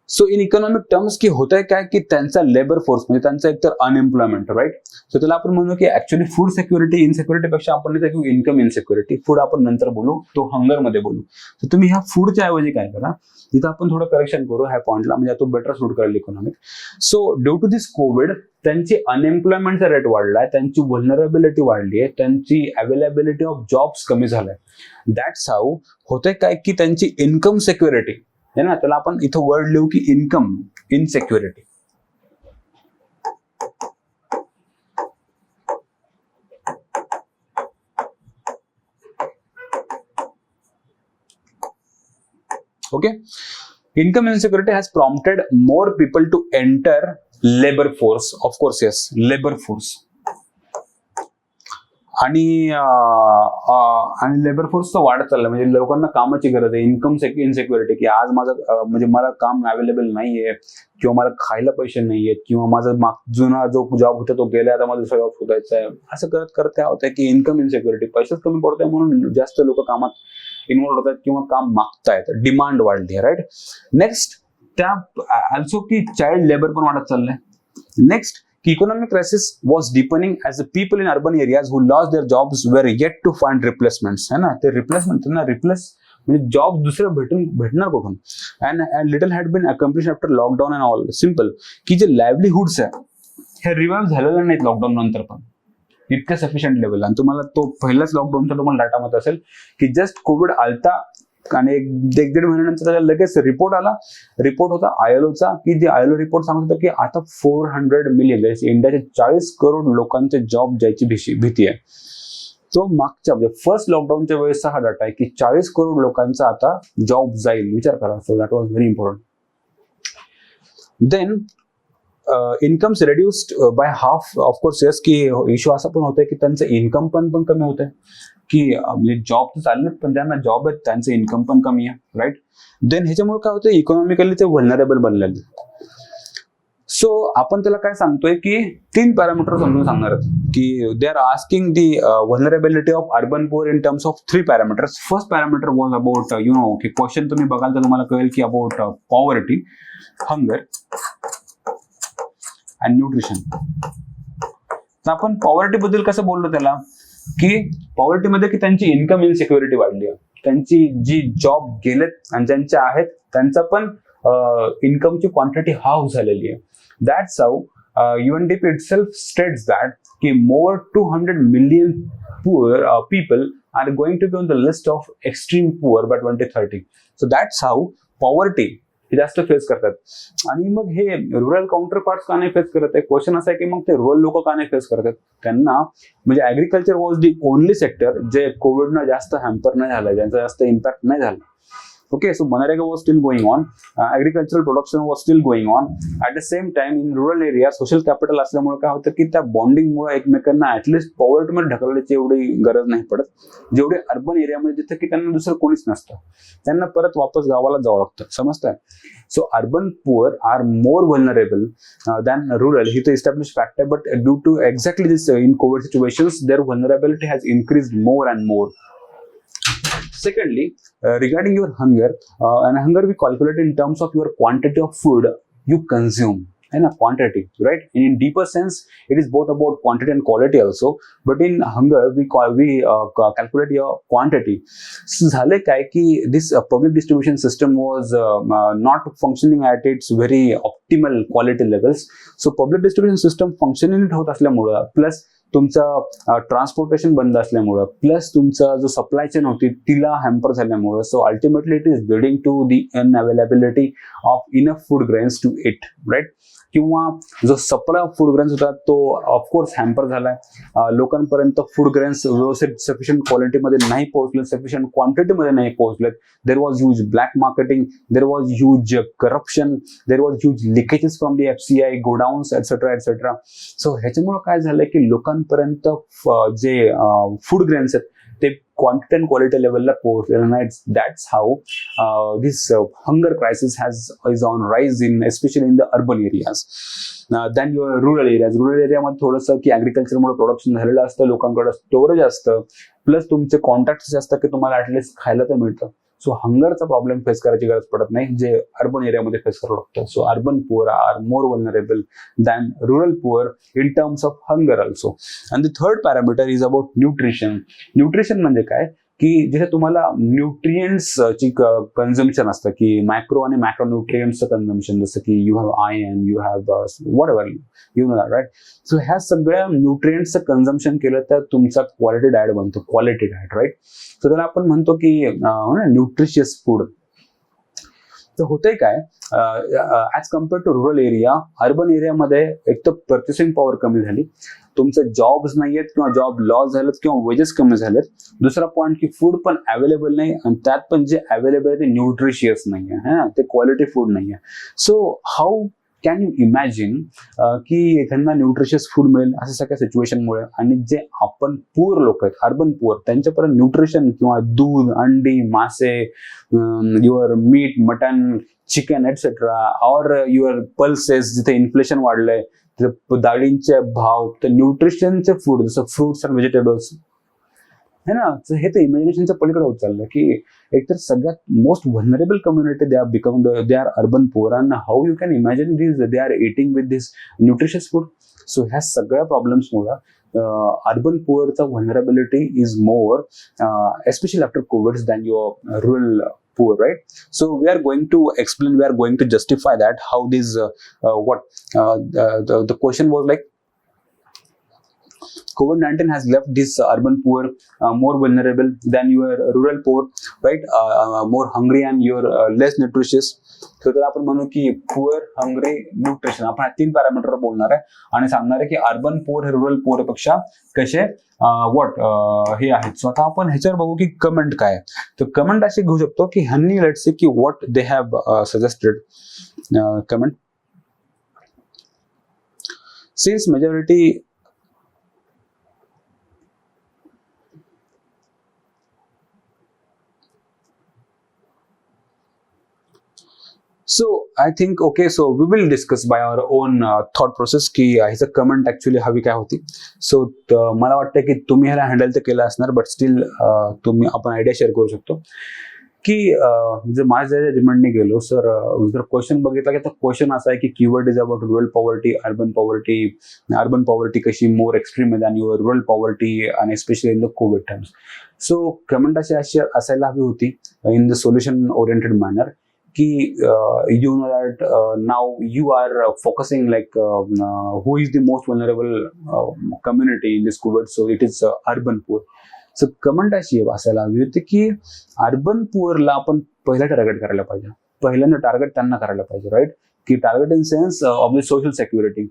So in economic terms की होत आहे काय की त्यांचा labour force म्हणजे त्यांचा एकतर unemployment, right. So त्याला आपण म्हणू की ऍक्च्युअली फूड सिक्युरिटी इनसिक्युरिटी पेक्षा आपण इन्कम इनसिक्युरिटी, फूड आपण नंतर बोलू, तो हंगर मध्ये बोलू. तर तुम्ही ह्या फूडच्या ऐवजी काय करा, तिथं आपण थोडं करेक्शन करू ह्या पॉइंटला, म्हणजे तो बेटर सूट करेल economic. So due to this COVID त्यांची अनएम्प्लॉयमेंटचा रेट वाढलाय, त्यांची व्हलनरेबिलिटी वाढली आहे, त्यांची अवेलेबिलिटी ऑफ जॉब्स कमी झालाय. दॅट्स हाऊ होतंय काय की त्यांची इन्कम सिक्युरिटी है ना, त्याला आपण इथं वर्ड लिहू की income insecurity. Okay, income insecurity has prompted more people to enter labor force. Of course, yes, labor force. आणि लेबर फोर्स तर वाढत चाललं, म्हणजे लोकांना कामाची गरज आहे, इन्कम इनसेक्युरिटी, की आज माझं म्हणजे मला काम अवेलेबल नाहीये, किंवा मला खायला पैसे नाहीयेत, किंवा माझा जुना जो जॉब होता तो गेला, आता माझा दुसरा जॉब शोधायचा आहे. असं करत करत काय होतंय की इन्कम इनसेक्युरिटी, पैसेच कमी पडतोय म्हणून जास्त लोक कामात इन्व्हॉल्व होतात किंवा काम मागतायत, डिमांड वाढली, राईट. नेक्स्ट त्या ऑल्सो की चाइल्ड लेबर पण वाढत चाललंय. Next economic crisis was deepening as the people in urban areas who lost their jobs were yet to find replacements. है ना, ते रिप्लेसमेंट, त्यांना रिप्लेस म्हणजे जॉब दुसरे भेटणार कुठून. and little had been accomplished after lockdown and all. Simple की जे लाईव्हलीहुड्स आहे हे रिवाइव्ह झालेले नाहीत लॉकडाऊन नंतर पण इतक्या सफिशियंट लेवल. आणि तुम्हाला तो पहिलाच लॉकडाऊनचा तुम्हाला डाटा माहित असेल की जस्ट कोविड आलता आणि एक दीड महिन्यानंतर लगेच रिपोर्ट आला. रिपोर्ट होता आयएलओचा, की जे आयएलओ रिपोर्ट सांगत होता की आता 400 मिलियन इंडियाचे 40 करोड लोकांचे जॉब जायची भीती आहे. तो मागच्या म्हणजे फर्स्ट लॉकडाऊनच्या वेळेसचा हा डाटा आहे की 40 करोड लोकांचा आता जॉब जाईल. विचार करा. So that was very important. Then incomes reduced by half. Of course yes, की इश्यू असा पण होतोय की त्यांचं इन्कम पण कमी होत आहे, की म्हणजे जॉब तर चाललेत पण ज्यांना जॉब आहेत त्यांचं इन्कम पण कमी आहे, राईट. देन ह्याच्यामुळे काय होतं, इकॉनॉमिकली ते व्हलनरेबल बनलेले. सो आपण त्याला काय सांगतोय की 3 पॅरामीटर समजून सांगणार आहेत, की they are asking the vulnerability of urban poor in terms of 3 parameters. First parameter was about की क्वेश्चन तुम्ही बघाल तर तुम्हाला कळेल की about poverty, hunger and nutrition. तर आपण पॉवर्टी बद्दल कसं बोललो त्याला, की पॉवर्टीमध्ये की त्यांची इन्कम इनसिक्युरिटी वाढली आहे, त्यांची जी जॉब गेलेत आणि ज्यांच्या आहेत त्यांचा पण इन्कमची क्वांटिटी हाफ झालेली आहे. That's how UNDP itself states that की more 200 million poor people are going to be on the list of extreme poor by 2030. So that's how poverty हे जास्त फेस करतात. आणि मग हे रुरल काउंटर पार्ट का नाही फेस करत आहे, क्वेश्चन असा आहे की मग ते रुरल लोक का नाही फेस करतात. त्यांना म्हणजे agriculture was the only sector जे कोविडनं जास्त हॅम्पर नाही झालं, ज्यांचा जास्त इम्पॅक्ट नाही झाला. Okay, so Manrega was still going on, agricultural production was still going on. At the same time, in rural area, social capital असल्यामुळे काय होतं की त्या बॉन्डिंगमुळे एकमेकांना ऍटलिस्ट पॉवर्टीमध्ये ढकलण्याची एवढी गरज नाही पडत, जेवढे अर्बन एरियामध्ये जिथे की त्यांना दुसरं कोणीच नसतं, त्यांना परत वापस गावाला जावं लागतं. समजताय. So urban poor are more vulnerable than rural. ही तर इस्टॅब्लिश फॅक्ट आहे, but due to exactly this in COVID situations their vulnerability has increased more and more. Secondly, regarding your hunger, and hunger we calculate in terms of your quantity of food you consume. And a quantity, right? In deeper sense, it is both about quantity and quality also. But in hunger, we calculate your quantity. So, झाले काय की this public distribution system was not functioning at its very optimal quality levels. So, public distribution system functioning होत असल्यामुळे plus तुमचं transportation बंद असल्यामुळं plus तुमचा जो सप्लाय चेन होती तिला हॅम्पर झाल्यामुळं, so ultimately it is leading to the unavailability of enough food grains to eat, right. किंवा जो सप्लाय ऑफ फूड ग्रेन्स होता तो ऑफकोर्स हॅम्पर झालाय. लोकांपर्यंत फूड ग्रेन्स व्यवस्थित सफिशियंट क्वालिटीमध्ये नाही पोहोचले, सफिशियंट क्वांटिटीमध्ये नाही पोहोचलेत. There was huge black marketing, there was huge corruption, there was huge leakages from the FCI, godowns etcetera etcetera. So ह्याच्यामुळे काय झालंय की लोकांपर्यंत जे फूड ग्रेन्स आहेत ते क्वांटिटी अँड क्वालिटी लेवलला पोहोचलेलं नाही. That's how this hunger crisis is on rise in especially in the urban areas than your rural areas. Rural एरियामध्ये थोडंसं की ऍग्रिकल्चरमुळे प्रोडक्शन झालेलं असतं, लोकांकडे स्टोरेज असतं, प्लस तुमचे कॉन्टॅक्ट असतात की तुम्हाला ऍटलिस्ट खायला तर मिळतं. सो हंगरचा प्रॉब्लेम फेस करायची गरज पडत नाही, जे अर्बन एरियामध्ये फेस करावं लागतं. So urban poor are more vulnerable than rural poor in terms of hunger also. And the third parameter is about nutrition. Nutrition म्हणजे काय की जिथे तुम्हाला न्यूट्रिएंट्सची कन्झम्पशन असतं, की मायक्रो आणि मॅक्रो न्यूट्रिएंट्सचं कन्झम्पशन, जसं की you have iron, you have whatever you know that, right. So ह्या सगळ्या न्यूट्रिएंट्सचं कन्झम्पन केलं तर तुमचा क्वालिटी डाएट बनतो, क्वालिटी डाएट, राईट. सो त्याला आपण म्हणतो की न्यूट्रिशियस फूड. तर होतंय काय, as compared to rural area, urban एरियामध्ये एक तर पर्चेसिंग पॉवर कमी झाली, तुमचे जॉब्स नाही आहेत किंवा जॉब लॉस झालेत किंवा वेजेस कमी झालेत. दुसरा पॉईंट की फूड पण अवेलेबल नाही, आणि त्यात पण जे अवेलेबल आहे ते न्यूट्रिशियस नाही आहे, ते क्वालिटी फूड नाही आहे. So how can you imagine की त्यांना न्यूट्रिशियस फूड मिळेल असं सगळ्या सिच्युएशनमुळे, आणि जे आपण पुअर लोक आहेत, अर्बन पुअर, त्यांच्यापर्यंत न्यूट्रिशन किंवा दूध, अंडी, मासे, your meat, mutton, chicken etcetera, or your pulses, जिथे इन्फ्लेशन वाढलंय, डाळींचे भाव, तर न्यूट्रिशनचे फूड जसं फ्रुट्स अँड व्हेजिटेबल्स है ना, हे तर इमॅजिनेशनच्या पलीकडे होत चाललं की एकतर सगळ्यात most vulnerable community they are become they are urban poor, and how you can imagine this they are eating with this nutritious food. So ह्या सगळ्या प्रॉब्लेम्समुळे अर्बन पुअरचा vulnerability is more, especially after COVID, than your rural poor, right? So we are going to explain, we are going to justify that how this the question was like, COVID-19 has left this urban poor more vulnerable than your rural poor, right? More hungry and you're less nutritious. So त्याला आपण म्हणू की poor, hungry, nutrition, आपण हा 3 parameter बोलणार आहे आणि सांगणार आहे की अर्बन पोअर हे रुरल पोअर पेक्षा कसे हे आहेत. सो आता आपण ह्याच्यावर बघू की कमेंट काय. तर कमेंट अशी घेऊ शकतो की ह्यांनी लेट्स से की what they have suggested. Comment, since majority So I think okay, so we will discuss by our own thought process की ह्याचं कमेंट ऍक्च्युअली हवी काय होती. सो मला वाटतं की तुम्ही ह्याला हँडल तर केलं असणार, बट स्टील तुम्ही आपण आयडिया शेअर करू शकतो की जर माझ्या जजमेंटने गेलो सर, जर क्वेश्चन बघितला की क्वेश्चन असा आहे की keyword is about rural poverty, urban poverty कशी मोर एक्स्ट्रीम आहे दॅन युअर रुरल पॉवर्टी, आणि specially in the Covid times. So comment अशी असायला हवी होती in the solution oriented manner ki you know that now you are focusing like who is the most vulnerable community in this COVID, so it is urban poor. So comment अशी असायला हवी होती की urban पुअरला आपण पहिला target करायला पाहिजे, पहिल्यांदा टार्गेट त्यांना करायला पाहिजे, राईट? की target in sense of the social security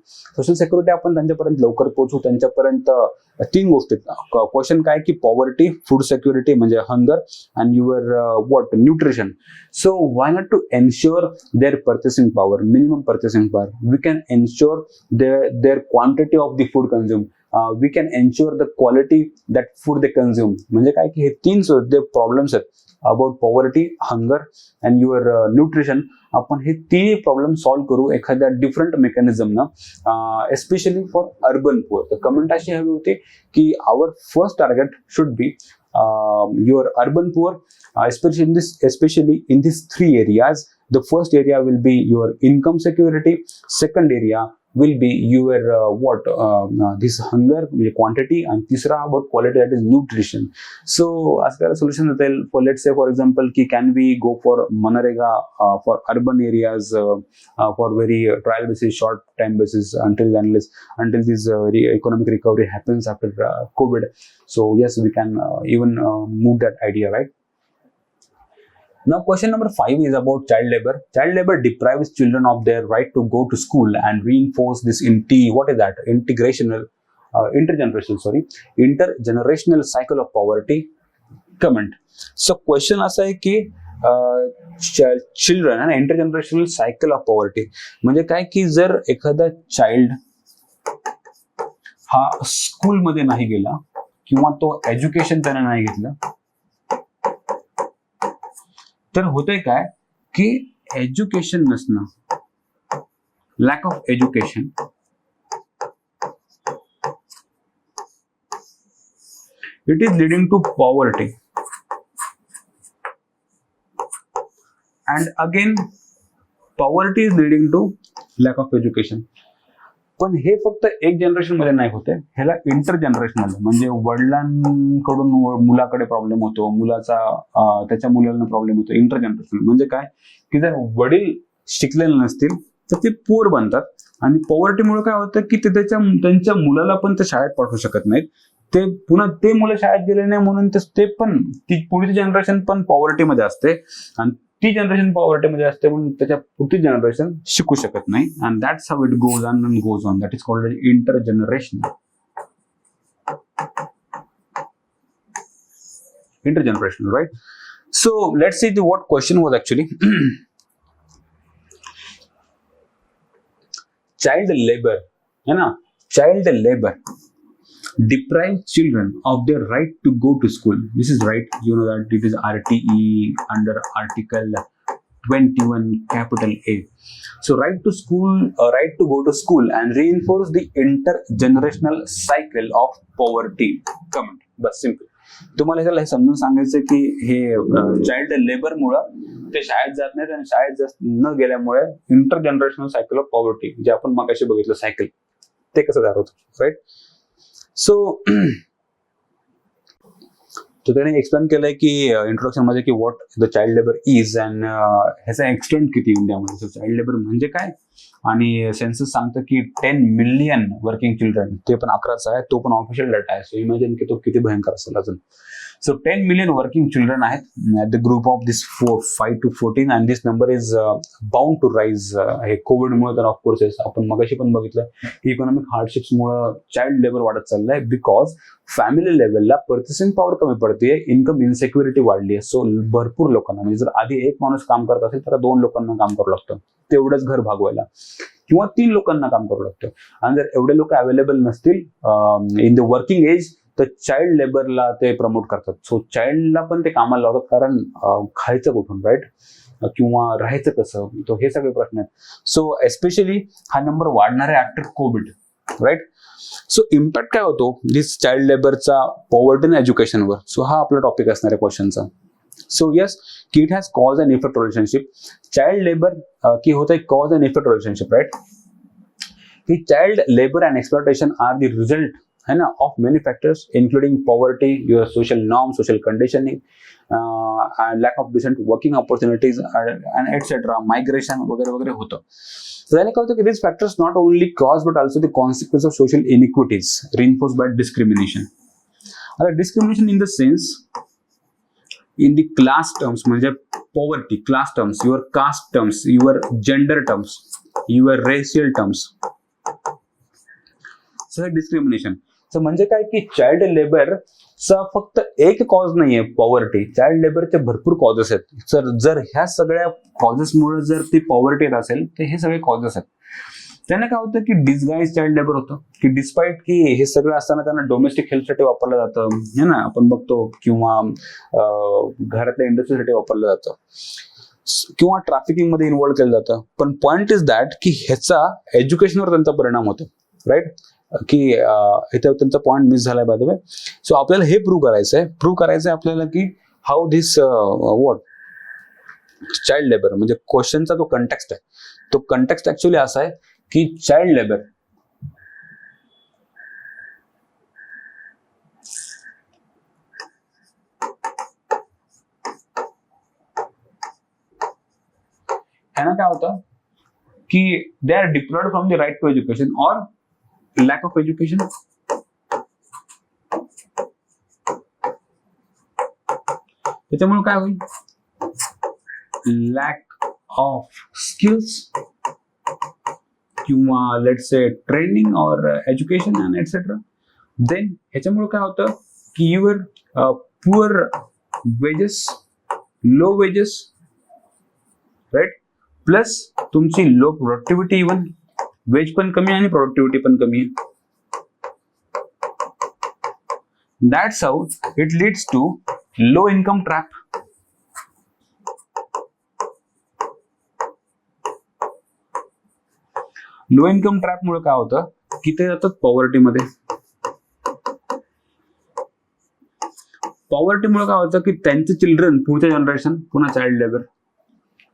आपण त्यांच्यापर्यंत लवकर पोहोचू. त्यांच्यापर्यंत 3 गोष्टी. क्वेश्चन काय की पॉवर्टी, फूड सिक्युरिटी म्हणजे hunger, and your what nutrition. So why not to ensure their purchasing power, minimum purchasing power. We can ensure their quantity of the food consume. We can ensure the quality that food they consume. म्हणजे काय की हे 3 जे problems आहेत about poverty, hunger and your nutrition, आपण हे 3 problem solve करू एखाद्या डिफरंट मेकॅनिझमनं, एस्पेशली फॉर अर्बन पुअर. तर कमेंट अशी हवी होती की our first target should be your urban poor, especially in these 3 areas. The first area will be your income security, second area will be your this hunger quantity, and tisra about quality, that is nutrition. So as a solution for, let's say for example, can we go for Manarega for urban areas for very trial basis, short time basis, until this economic recovery happens after COVID. So yes, we can even move that idea, right? Now question number 5 is about child labor. Child labor deprives children of their right to go to school and reinforce this intergenerational cycle of poverty. Comment. So question असा आहे की children आणि intergenerational cycle of poverty म्हणजे काय की जर एखादा child हा स्कूलमध्ये नाही गेला किंवा तो एज्युकेशन त्याने नाही घेतलं, तर होतंय काय की एज्युकेशन नसणं, lack of education, it is leading to poverty, and again poverty is leading to lack of education. पण हे फक्त एक जनरेशन मध्ये नाही होते, ह्याला इंटर जनरेशनल म्हणजे वडिलांकडून मुलाकडे प्रॉब्लेम होतो, मुलाचा त्याच्या मुलाला प्रॉब्लेम होतो. इंटर जनरेशनल म्हणजे काय की जर वडील शिकलेले नसतील तर ते पुअर बनतात, आणि पॉवर्टीमुळे काय होतं की ते त्यांच्या मुलाला पण ते शाळेत पाठवू शकत नाहीत. ते पुन्हा ते मुलं शाळेत गेले नाही म्हणून ते पण ती पुढची जनरेशन पण पॉवर्टीमध्ये असते, आणि ती जनरेशन पॉवर्टीमध्ये असते म्हणून त्याच्या पुढची जनरेशन शिकू शकत नाही. And that's how it goes on and goes on. That is called intergenerational. Intergenerational, right? So let's see what question was actually. Child labour है ना, child labour deprive children of their right to go to school. This is right, you know that it is RTE under article 21 capital A. So right to school, right to go to school and reinforce the intergenerational cycle of poverty. Comment. Bus simple. तुम्हाला ह्याला हे समजून सांगायचं की हे child labour मुळे ते शाळेत जात नाहीत आणि शाळेत जास्त न गेल्यामुळे इंटरजनरेशनल सायकल ऑफ पॉवर्टी जे आपण मगाशी बघितलं सायकल ते कसं तयार होतं, राईट. सो तो त्याने एक्सप्लेन केलंय की इंट्रोडक्शन मध्ये की what the child labour is and ह्याचा एक्सटेंट किती इंडियामध्ये. सो चाइल्ड लेबर म्हणजे काय, आणि सेन्सस सांगतं की 10 मिलियन वर्किंग चिल्ड्रन, ते पण 11चा आहे, तो पण ऑफिशियल डाटा आहे. सो इमॅजिन की तो किती भयंकर असेल अजून. सो 10 मिलियन वर्किंग चिल्ड्रन आहेत the group of this 5 to 14 and this number is bound to rise. हे कोविडमुळे तर ऑफकोर्स आपण मगाशी पण बघितलं की इकॉनॉमिक हार्डशिप्समुळे चाइल्ड लेबर वाढत चाललंय बिकॉज फॅमिली लेवलला पर्चेसिंग पॉवर कमी पडते, इन्कम इनसिक्युरिटी वाढली आहे. सो भरपूर लोकांना, म्हणजे जर आधी एक माणूस काम करत असेल तर 2 लोकांना काम करावं लागतं तेवढंच घर भागवायला, किंवा 3 लोकांना काम करावं लागतं. आणि जर एवढे लोक अवेलेबल नसतील इन द वर्किंग एज तर चाइल्ड लेबरला ते प्रमोट करतात. सो चाइल्डला पण ते कामाला लावतात, कारण खायचं कुठून, राईट, किंवा राहायचं कसं, तो हे सगळे प्रश्न आहेत. सो एस्पेशली हा नंबर वाढणार आहे after COVID, right. So impact काय होतो दिस चाइल्ड लेबरचा पॉवर्टी आणि एज्युकेशनवर. सो हा आपला टॉपिक असणार आहे क्वेश्चनचा. सो यस, की it has cause and effect relationship. Child labour की होता है cause and effect relationship, right. कि child labour and exploitation are the result है ना of many factors including poverty, your social norm, social conditioning, lack of decent working opportunities and etcetera, migration वगैरे वगैरे होतं. So then काय होतं की these factors not only cause but also the consequence of social inequities reinforced by discrimination. आता discrimination in the sense in the class terms, म्हणजे poverty, class terms, your caste terms, your gender terms, your racial terms. So discrimination. So म्हणजे काय की child labour चा फक्त एक cause नाहीये poverty, child लेबरचे भरपूर कॉजेस आहेत. जर ह्या सगळ्या कॉजेसमुळे जर ती पॉवर्टी येत असेल तर हे सगळे कॉजेस आहेत. त्याने काय होतं की डिस्गाईज चाइल्ड लेबर होतं, की डिस्पाइट की हे सगळं असताना त्यांना डोमेस्टिक हेल्थसाठी वापरलं जातं, है ना, आपण बघतो, किंवा घरातल्या इंडस्ट्रीसाठी वापरलं जातं, किंवा ट्रॅफिकिंग मध्ये इन्व्हॉल्व केलं जातं. पण पॉइंट इज दॅट की ह्याचा एज्युकेशनवर त्यांचा परिणाम होतो, राईट. की इथे त्यांचा पॉइंट मिस झालाय बाय द वे. सो आपल्याला हे प्रूव्ह करायचंय आपल्याला की how this what child labour, म्हणजे क्वेश्चनचा जो कंटेक्स्ट आहे तो कंटेक्स्ट ऍक्च्युअली असा आहे की चाइल्ड लेबर ह्यानं काय होतं की they are deployed from the right to education और lack of education. त्याच्यामुळे काय होईल, लॅक ऑफ स्किल्स किंवा लेट्स से ट्रेनिंग और एज्युकेशन अँड एटसेट्रा. देन ह्याच्यामुळे काय होतं की your poor wages, low wages, right, plus तुमची लो प्रोडक्टिव्हिटी, इव्हन वेज पण कमी आणि प्रोडक्टिव्हिटी पण कमी आहे. That's how it leads to low income trap. Low income trap मुळे काय होतं की ते जातात पॉवर्टीमध्ये. पॉवर्टीमुळे काय होतं की त्यांचे चिल्ड्रन, पुढचे जनरेशन पुन्हा child labour.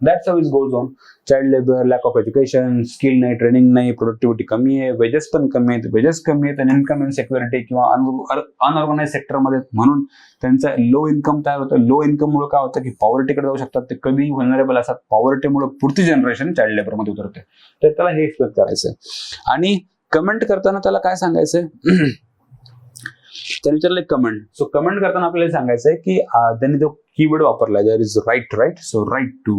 That's how it goes on. Child labour, lakh of education, skill नाही, ट्रेनिंग नाही, प्रोडक्टिव्हिटी कमी आहे, वेजेस पण कमी आहेत, आणि इन्कम इनसिक्युरिटी किंवा अनऑर्गनाइज सेक्टरमध्ये, म्हणून त्यांचा लो इन्कम तयार होतं. लो इन्कम मुळे काय होतं की पॉवर्टीकडे जाऊ शकतात, ते कधी व्हलनरेबल असतात. पॉवर्टीमुळे पुढची जनरेशन चाइल्ड लेबरमध्ये उतरते. तर त्याला हे एक्सप्लेन करायचंय. आणि कमेंट करताना त्याला काय सांगायचंय, त्याने विचारलं कमेंट. सो कमेंट करताना आपल्याला सांगायचंय की त्यांनी जो कीवर्ड वापरलाय, there is right. So right to,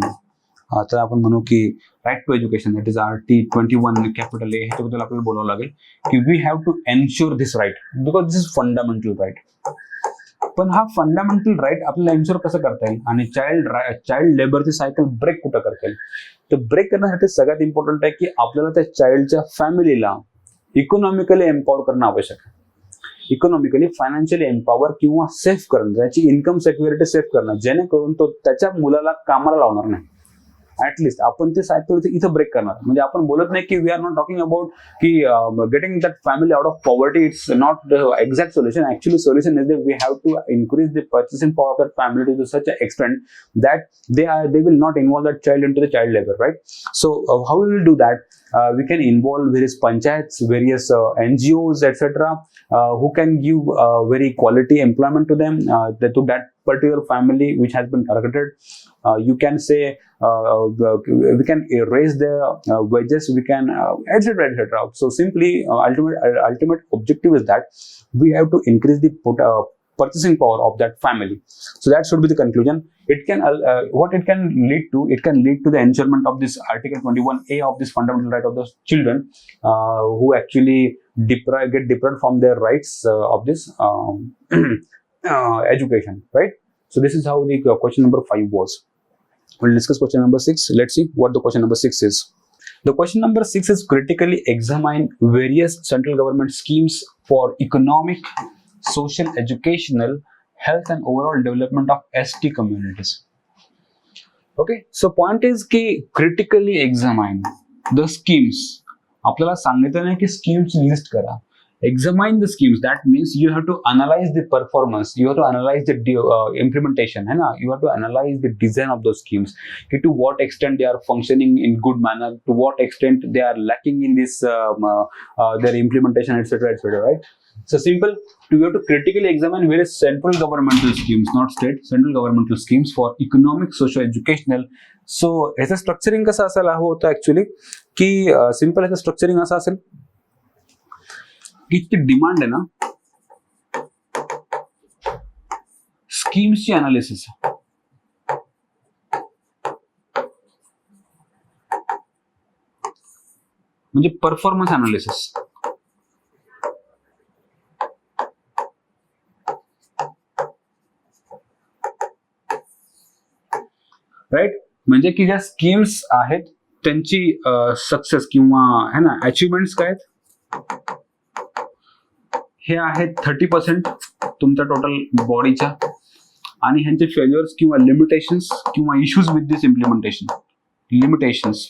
तर आपण म्हणू की right to education, that is RT21 capital A. ह्याच्याबद्दल आपल्याला बोलावं लागेल की we have to ensure this right because this is fundamental right. पण हा फंडामेंटल राईट आपल्याला एन्श्योर कसं करता येईल आणि चाइल्ड लेबरची सायकल ब्रेक कुठं करता येईल? तर ब्रेक करण्यासाठी सगळ्यात इम्पॉर्टंट आहे की आपल्याला त्या चाइल्डच्या फॅमिलीला इकॉनॉमिकली एम्पॉवर करणं आवश्यक आहे. इकॉनॉमिकली फायनान्शियली एम्पॉवर किंवा सेफ करणं, त्याची इन्कम सिक्युरिटी सेफ करणं, जेणेकरून तो त्याच्या मुलाला कामाला लावणार नाही. ऍटलिस्ट आपण ते सायकल इथं ब्रेक करणार. म्हणजे आपण बोलत नाही की we are not talking about की getting that family out of poverty. It's not the exact solution. Actually solution is we have to increase the purchasing power of that family to such extent that they will not involve that child into the child labor, right? So how we will do that? We can involve various panchayats, various NGOs, etc., who can give very quality employment to them, to that particular family which has been targeted. You can say we can raise their wages, we can etc., etc. So simply ultimate objective is that we have to increase the purchasing power of that family. So that should be the conclusion. It can what it can lead to, it can lead to the enshrinement of this Article 21A of this fundamental right of the children who actually get deprived from their rights of this education, right? So this is how the question number 5 was. We'll discuss question number 6. Let's see what the question number 6 is. The question number 6 is critically examine various central government schemes for economic, social, educational, health and overall development of ST communities. Okay, so point is की critically examine the schemes. आपल्याला सांगितलं नाही की schemes list करा. Examine the schemes. That means you have to analyze the performance. You have to analyze the implementation. है ना? You have to analyze the design of those schemes. कि to what extent they are functioning in good manner. To what extent they are lacking in this their implementation, etc., etc. Right? So simple. You have to critically examine various central governmental schemes, not state, central governmental schemes for economic, socio-educational. So याचं structuring कसं असायला हवं होतं actually की simple याचं structuring असं असेल की ती डिमांड आहे ना स्कीम्सची अनालिसिस, म्हणजे परफॉर्मन्स अनालिसिस. राईट, म्हणजे की ज्या स्कीम्स आहेत त्यांची सक्सेस किंवा है ना अचिव्हमेंट्स काय आहेत, हे आहेत 30% तुमच्या टोटल बॉडीच्या, आणि ह्यांचे फेल्युअर्स किंवा लिमिटेशन्स किंवा issues with this implementation. Limitations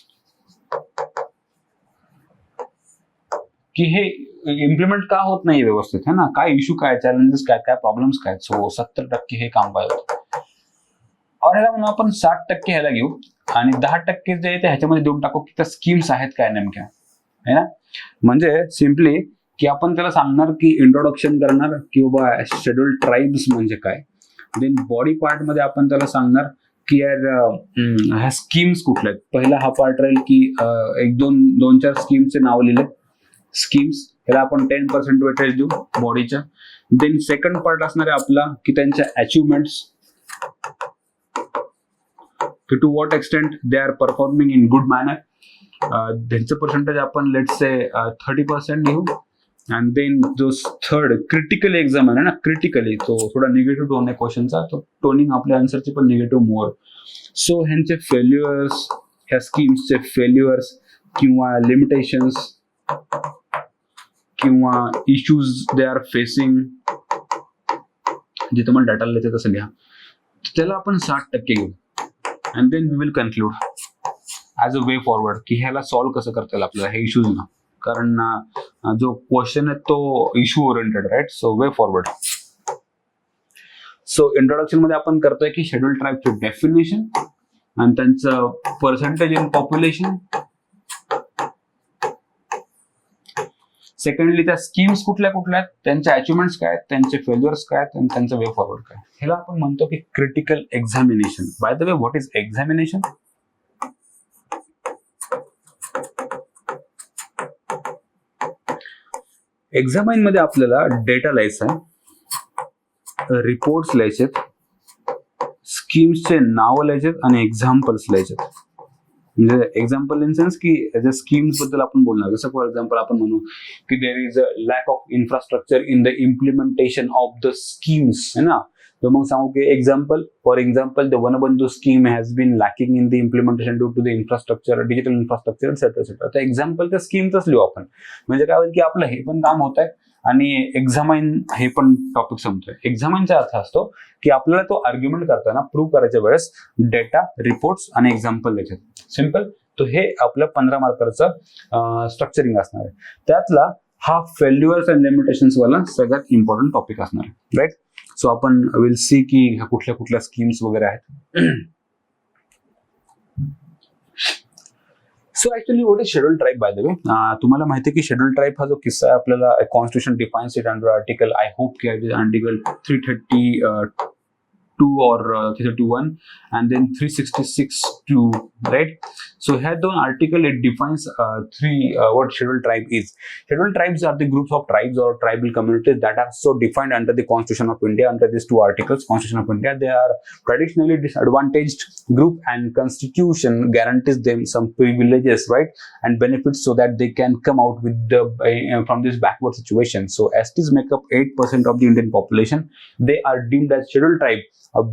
की हे इम्प्लिमेंट का होत नाही व्यवस्थित, है ना, काय इश्यू काय, चॅलेंजेस काय, काय प्रॉब्लेम्स काय. सो 70% हे काम पाहिजे. और ह्याला म्हणून आपण 60% ह्याला घेऊ आणि 10% जे ते ह्याच्यामध्ये देऊन टाकू की त्या स्कीम्स आहेत काय नेमक्या, है ना. म्हणजे सिम्पली की आपण त्याला सांगणार की इंट्रोडक्शन करणार की बाबा शेड्यूल्ड ट्राईब्स म्हणजे काय. देन बॉडी पार्ट मध्ये आपण त्याला सांगणार की यार ह्या स्कीम्स कुठल्या आहेत. पहिला हा पार्ट राहील की एक दोन चार स्कीमचे नाव लिहिले स्कीम्स, त्याला आपण 10% वेटेज देऊ बॉडीच्या. देन सेकंड पार्ट असणार आहे आपला की त्यांच्या achievements, to what extent they are performing in good manner. त्यांचं पर्सेंटेज आपण लेट्स से 30% घेऊ. अँड देन जो थर्ड क्रिटिकली एक्झाम आहे ना, क्रिटिकली तो थोडा निगेटिव्ह टोन आहे क्वेश्चनचा, तो टोनिंग आपल्या आन्सरची पण निगेटिव्ह मोर. सो ह्यांचे फेल्युअर्स, ह्या स्कीम्सचे फेल्युअर्स किंवा लिमिटेशन्स किंवा इश्यूज दे आर फेसिंग, जे तुम्हाला डाटा लिहायचं तसं घ्या, त्याला आपण 60% घेऊ. And then we will conclude as a way forward की ह्याला सॉल्व्ह कसं करता येईल आपल्याला हे इश्यूज ना, कारण जो क्वेश्चन आहे तो issue oriented, right. So way forward. So introduction मध्ये आपण करतोय की शेड्यूल्ड ट्राईबचे डेफिनेशन आणि त्यांचं पर्सेंटेज इन पॉप्युलेशन. सेकंडली त्या स्कीम्स कुठल्या कुठल्या आहेत, त्यांचे अचिव्हमेंट्स काय आहेत, त्यांचे फेल्युअर्स काय आहेत आणि त्यांचं वे फॉरवर्ड काय. ह्याला आपण म्हणतो की critical examination. By the way, what is examination? Examine मध्ये आपल्याला डेटा लिहायचा आहे, रिपोर्ट्स लिहायचेत, स्कीम्सचे नाव लिहायचेत आणि एक्झाम्पल्स लिहायचेत. म्हणजे एक्झाम्पल इन सेन्स की ज्या स्कीम्स बद्दल आपण बोलणार, जसं फॉर एक्झाम्पल आपण म्हणू की there is a lack of infrastructure in the implementation of the schemes, है ना. तर मग सांगू की for example the Vanbandhu scheme has been lacking in the implementation due to the infrastructure, digital infrastructure etcetera etcetera. तर एक्झाम्पल त्या स्कीमच लिहू आपण. म्हणजे काय होईल की आपलं हे पण काम होत आहे आणि एक्झामाइन हे पण टॉपिक संपतोय. एक्झामाइनचा अर्थ असतो की आपल्याला तो आर्ग्युमेंट करताना प्रूव्ह करायच्या वेळेस डेटा, रिपोर्ट्स आणि एक्झाम्पल द्यायचे. सिम्पल. तर हे आपलं 15 मार्काचं स्ट्रक्चरिंग असणार आहे. त्यातला हा फेल्युअर्स अँड लिमिटेशन्स वाला सगळ्यात इम्पॉर्टंट टॉपिक असणार आहे. राईट. सो आपण विल सी की कुठल्या कुठल्या स्कीम्स वगैरे आहेत. So actually what is schedule tribe bye the वे. तुम्हाला माहिती आहे की शेड्यूल ट्राईब हा जो किस्सा आहे आपल्याला constitution defines it under article, I hope की article 332 or 331 and then 366(2), right? So here the article it defines what scheduled tribe is. Scheduled tribes are the groups of tribes or tribal communities that are so defined under the Constitution of India, under these two articles, Constitution of India. They are traditionally disadvantaged group and Constitution guarantees them some privileges, right, and benefits so that they can come out with from this backward situation. So STs make up 8% of the Indian population. They are deemed as scheduled tribe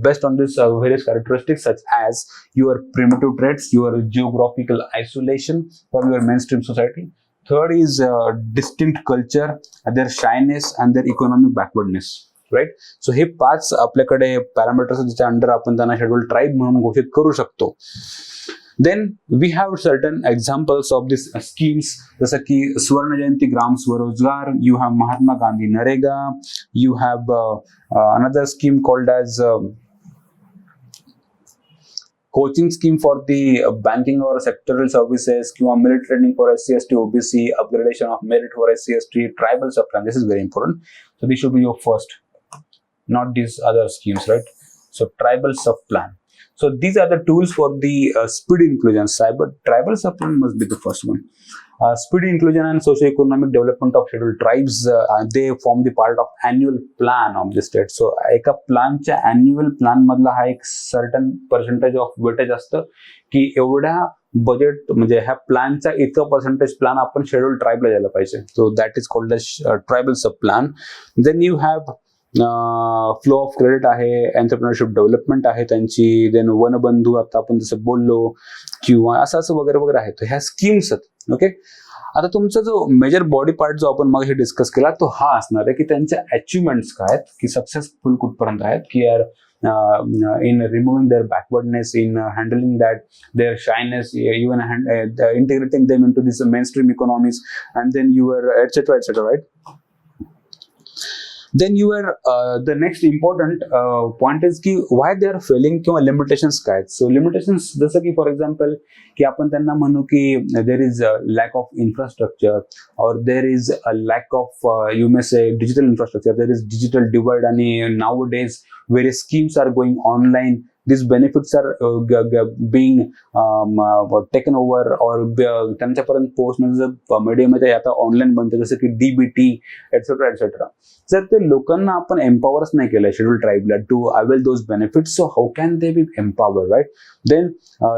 based on this various characteristics such as your primitive traits, your geographical isolation from your mainstream society. Third is distinct culture, their shyness and their economic backwardness. Right. So हे 5 आपल्याकडे parameters ज्याच्या under आपण त्यांना schedule tribe म्हणून घोषित करू शकतो. Then we have certain examples of this schemes, जसं की Swarna Jayanti Gram Swarozgar, you have Mahatma Gandhi NREGA, you have another scheme called as coaching scheme for the banking और सेक्टरल सर्व्हिसेस, किंवा military training for SC ST OBC, upgradation of merit for SC ST, tribal sub plan. This is very important. So this should be your first, not these other schemes, right? So tribal sub plan. So these are the tools for the speed inclusion. Tribal sub plan must be the first one. Speed inclusion and socio-economic development of scheduled tribes, they form the part of annual plan of the state. So एका प्लॅनच्या annual plan मधला हा एक certain percentage of weightage असतं की एवढ्या budget म्हणजे ह्या प्लॅनचा इतकं पर्सेंटेज प्लॅन आपण शेड्यूल ट्राईबला द्यायला पाहिजे. So that is called as tribal sub plan. Then you have flow of credit आहे, एंटरप्रिनरशिप डेव्हलपमेंट आहे त्यांची, देन वनबंधू आता आपण जसं बोललो, किंवा असं असं वगैरे वगैरे आहे. तर ह्या स्कीम्स आहेत. ओके. आता तुमचा जो मेजर बॉडी पार्ट जो आपण मग हे डिस्कस केला तो हा असणार आहे की त्यांच्या अचिव्हमेंट्स काय आहेत, की सक्सेसफुल कुठपर्यंत आहेत, की यार in removing their backwardness, in handling that their shyness, even integrating them into this mainstream economies, and then you were etc., right? Then you are the next important point is की why they are failing किंवा limitations काय आहेत. So limitations जसं की for example की आपण त्यांना म्हणू की there is a lack of infrastructure, or there is a lack of you may say digital infrastructure, there is digital divide, आणि nowadays various schemes are going online. These benefits are being taken over, or त्यांच्यापर्यंत पोहोचण्याचं medium आहे आता online बनते, जसं की DBT etc. जर ते लोकांना आपण एम्पॉवरच नाही केलं शेड्यूल ट्राईबला to avail those benefits, so how can they be empowered, right? Then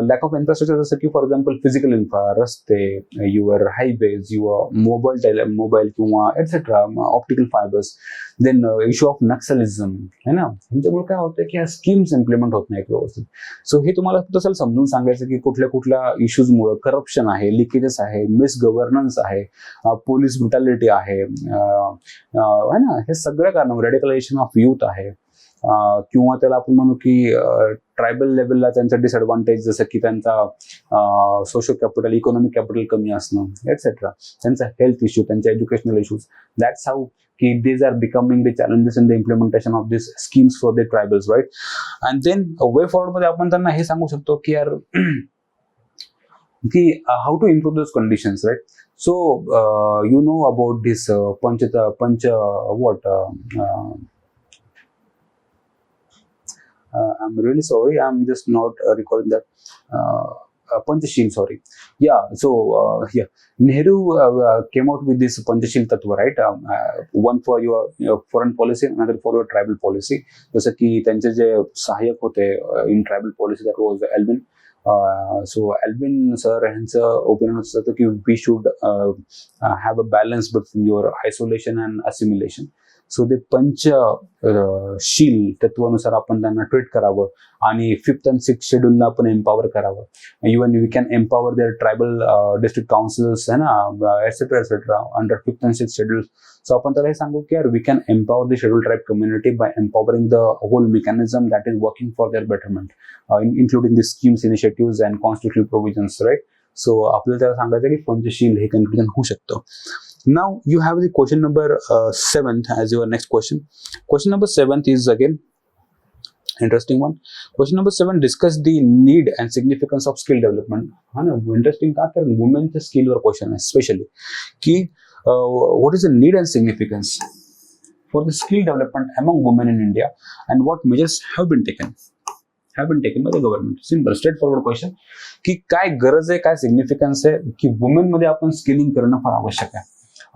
lack of infrastructure, जसं की फॉर एक्झाम्पल फिजिकल इन्फ्रा, रस्ते, युअर हायवेज, युअर मोबाईल किंवा etcetera optical fibres. Then issue of naxalism है ना, ह्याच्यामुळे काय होतं की ह्या स्कीम्स इम्प्लिमेंट होत नाही व्यवस्थित. सो हे तुम्हाला तसं समजून सांगायचं की कुठल्या कुठल्या इश्यूजमुळे करप्शन आहे, लिकेजेस आहे, मिस गव्हर्नन्स आहे, पोलीस ब्रुटॅलिटी आहे ना, हे सगळ्या कारणामुळे रेडिकलायझेशन ऑफ यूथ आहे, किंवा त्याला आपण म्हणू की ट्रायबल लेवलला त्यांचा डिसएडव्हान्टेज, जसं की त्यांचा सोशल कॅपिटल, इकॉनॉमिक कॅपिटल कमी असणं एक्सेट्रा, त्यांचा हेल्थ इश्यू, त्यांचे एज्युकेशनल इश्यूज. दॅट्स हाऊ की these are becoming the challenges in the implementation of these schemes for the tribals, right? And then way forward मध्ये आपण त्यांना हे सांगू शकतो की यार की how to improve those conditions, right? So you know about this I'm really sorry, I'm just not recalling that. Panchashil, sorry. Yeah, so Nehru came out with this Panchashil Tattva, right? One for your foreign policy, another for your tribal policy. जसं की त्यांचे जे सहाय्यक होते in tribal policy, that was Alvin. So Alvin sir यांचं opinion असं होतं की we should have a balance between your isolation and assimilation. So ते पंचशील तत्वानुसार आपण त्यांना ट्रीट करावं आणि 5th and 6th शेड्यूलला आपण एम्पॉवर करावं. Even we can empower their tribal district councils है ना etcetera under 5th and 6th schedule. So आपण त्याला हे सांगू की यार we can empower the schedule tribe community by empowering the whole mechanism that is working for their betterment including the schemes, initiatives and constitutional provisions, right. So आपल्याला त्याला सांगायचं की पंचशील हे कन्क्लुजन होऊ शकतं. Now you have the question number 7th as your next question. Question number 7th is again interesting one. Question number 7 discuss the need and significance of skill development. हाँ ना, interesting का कारण women के skill वर question है especially कि what is the need and significance for the skill development among women in India and what measures have been taken by the government. Simple straight forward question की काय गरज आहे, काय significance आहे की वुमेन मध्ये आपण स्किलिंग करणं फार आवश्यक आहे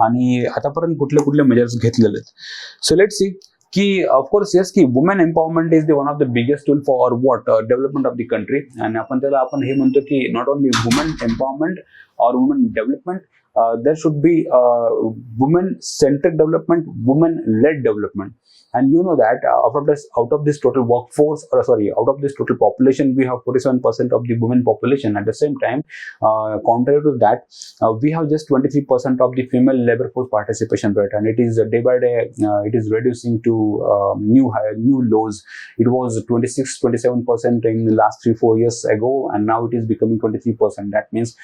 आणि आतापर्यंत कुठले कुठले मेजर्स घेतलेले आहेत. सो लेट्स सी की ऑफकोर्स येस की women empowerment is the one of the biggest tool for what development of the country. आणि आपण त्याला आपण हे म्हणतो की नॉट ओनली वुमेन एम्पॉवरमेंट और women development, there should be women centric development, women led development. And you know that out of this total workforce, out of this total population, we have 47% of the women population. At the same time, contrary to that, we have just 23% of the female labor force participation rate, and it is day by day it is reducing to new lows. It was 26-27% in the last 3-4 years ago, and now it is becoming 23%. That means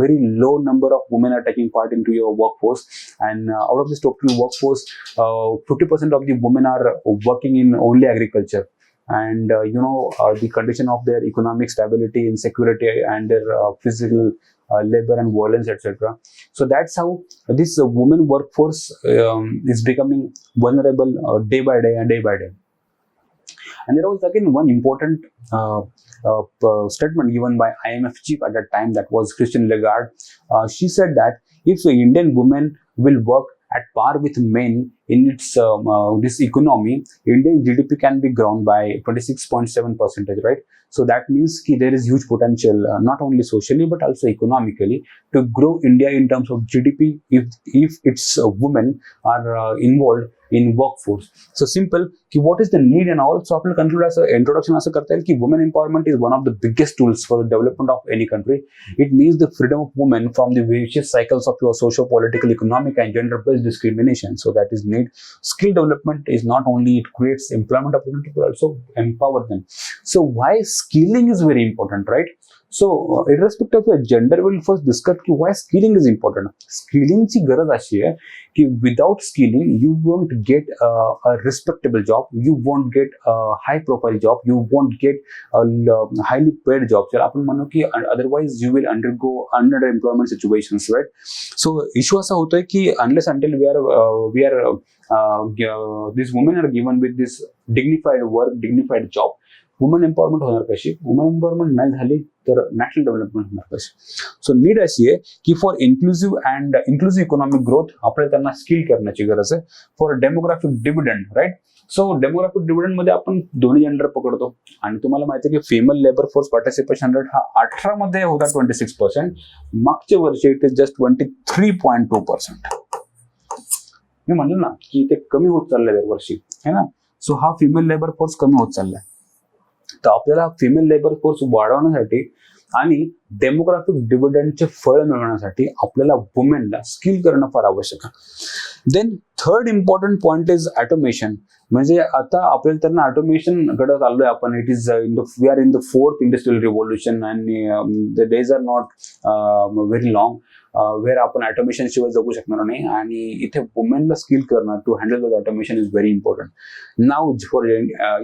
very low number of women are taking part into your workforce, and out of this total workforce, 50% of the women are working in only agriculture. And the condition of their economic stability, insecurity, and their physical labor and violence, etc. So that's how this women workforce is becoming vulnerable day by day. And there was again one important statement given by IMF chief at that time, that was Christine Lagarde. She said that if Indian women will work at par with men in its this economy, Indian GDP can be grown by 26.7%, right? So that means ki there is huge potential, not only socially but also economically, to grow India in terms of GDP if its women are involved in workforce. So simple ki what is the need and all. So आपल्याला conclude as an introduction असं करता येईल की women empowerment is one of the biggest tools for the development of any country. It means the freedom of women from the vicious cycles of your socio-political, economic and gender-based discrimination. So that is need. Skill development is not only it creates employment opportunity but also empower them. So why skilling is very important, right? So irrespective of gender, we'll first discuss why skilling is important. Skilling ची गरज अशी आहे की without skilling you won't get a respectable job, you won't get a high profile job, you won't get a highly paid job. जर आपण म्हणू की otherwise you will undergo underemployment situations, right? So issue असा होतोय की unless until we are these women are given with this dignified work, dignified job, woman empowerment होणार कशी, woman empowerment नाही झाली तर नॅशनल डेव्हलपमेंट होणार कशी. सो नीड अशी आहे की फॉर इन्क्लुझिव्ह इकॉनॉमिक ग्रोथ आपल्याला त्यांना स्किल करण्याची गरज आहे. For demographic dividend, right. So demographic dividend मध्ये आपण दोन्ही जेंडर पकडतो आणि तुम्हाला माहिती आहे की female labour force participation rate हा 18 मध्ये होता 26%, मागच्या वर्षी इट इज जस्ट 23.2%. मी म्हणलं ना की ते कमी होत चाललंय दरवर्षी, है ना. सो हा फिमेल लेबर फोर्स कमी होत चाललाय. तर आपल्याला फिमेल लेबर फोर्स वाढवण्यासाठी आणि डेमोग्राफिक डिव्हिडंडचे फळ मिळवण्यासाठी आपल्याला वुमेनला स्किल करणं फार आवश्यक आहे. Then third important point is automation. म्हणजे आता आपल्याला त्यांना ऑटोमेशन कडे चाललोय आपण. It is we are in the 4th industrial revolution and the days are not very long where आपण ऑटोमेशन शिवाय जगू शकणार नाही. आणि इथे वुमेनला स्किल करणं to handle the automation is very important. Now for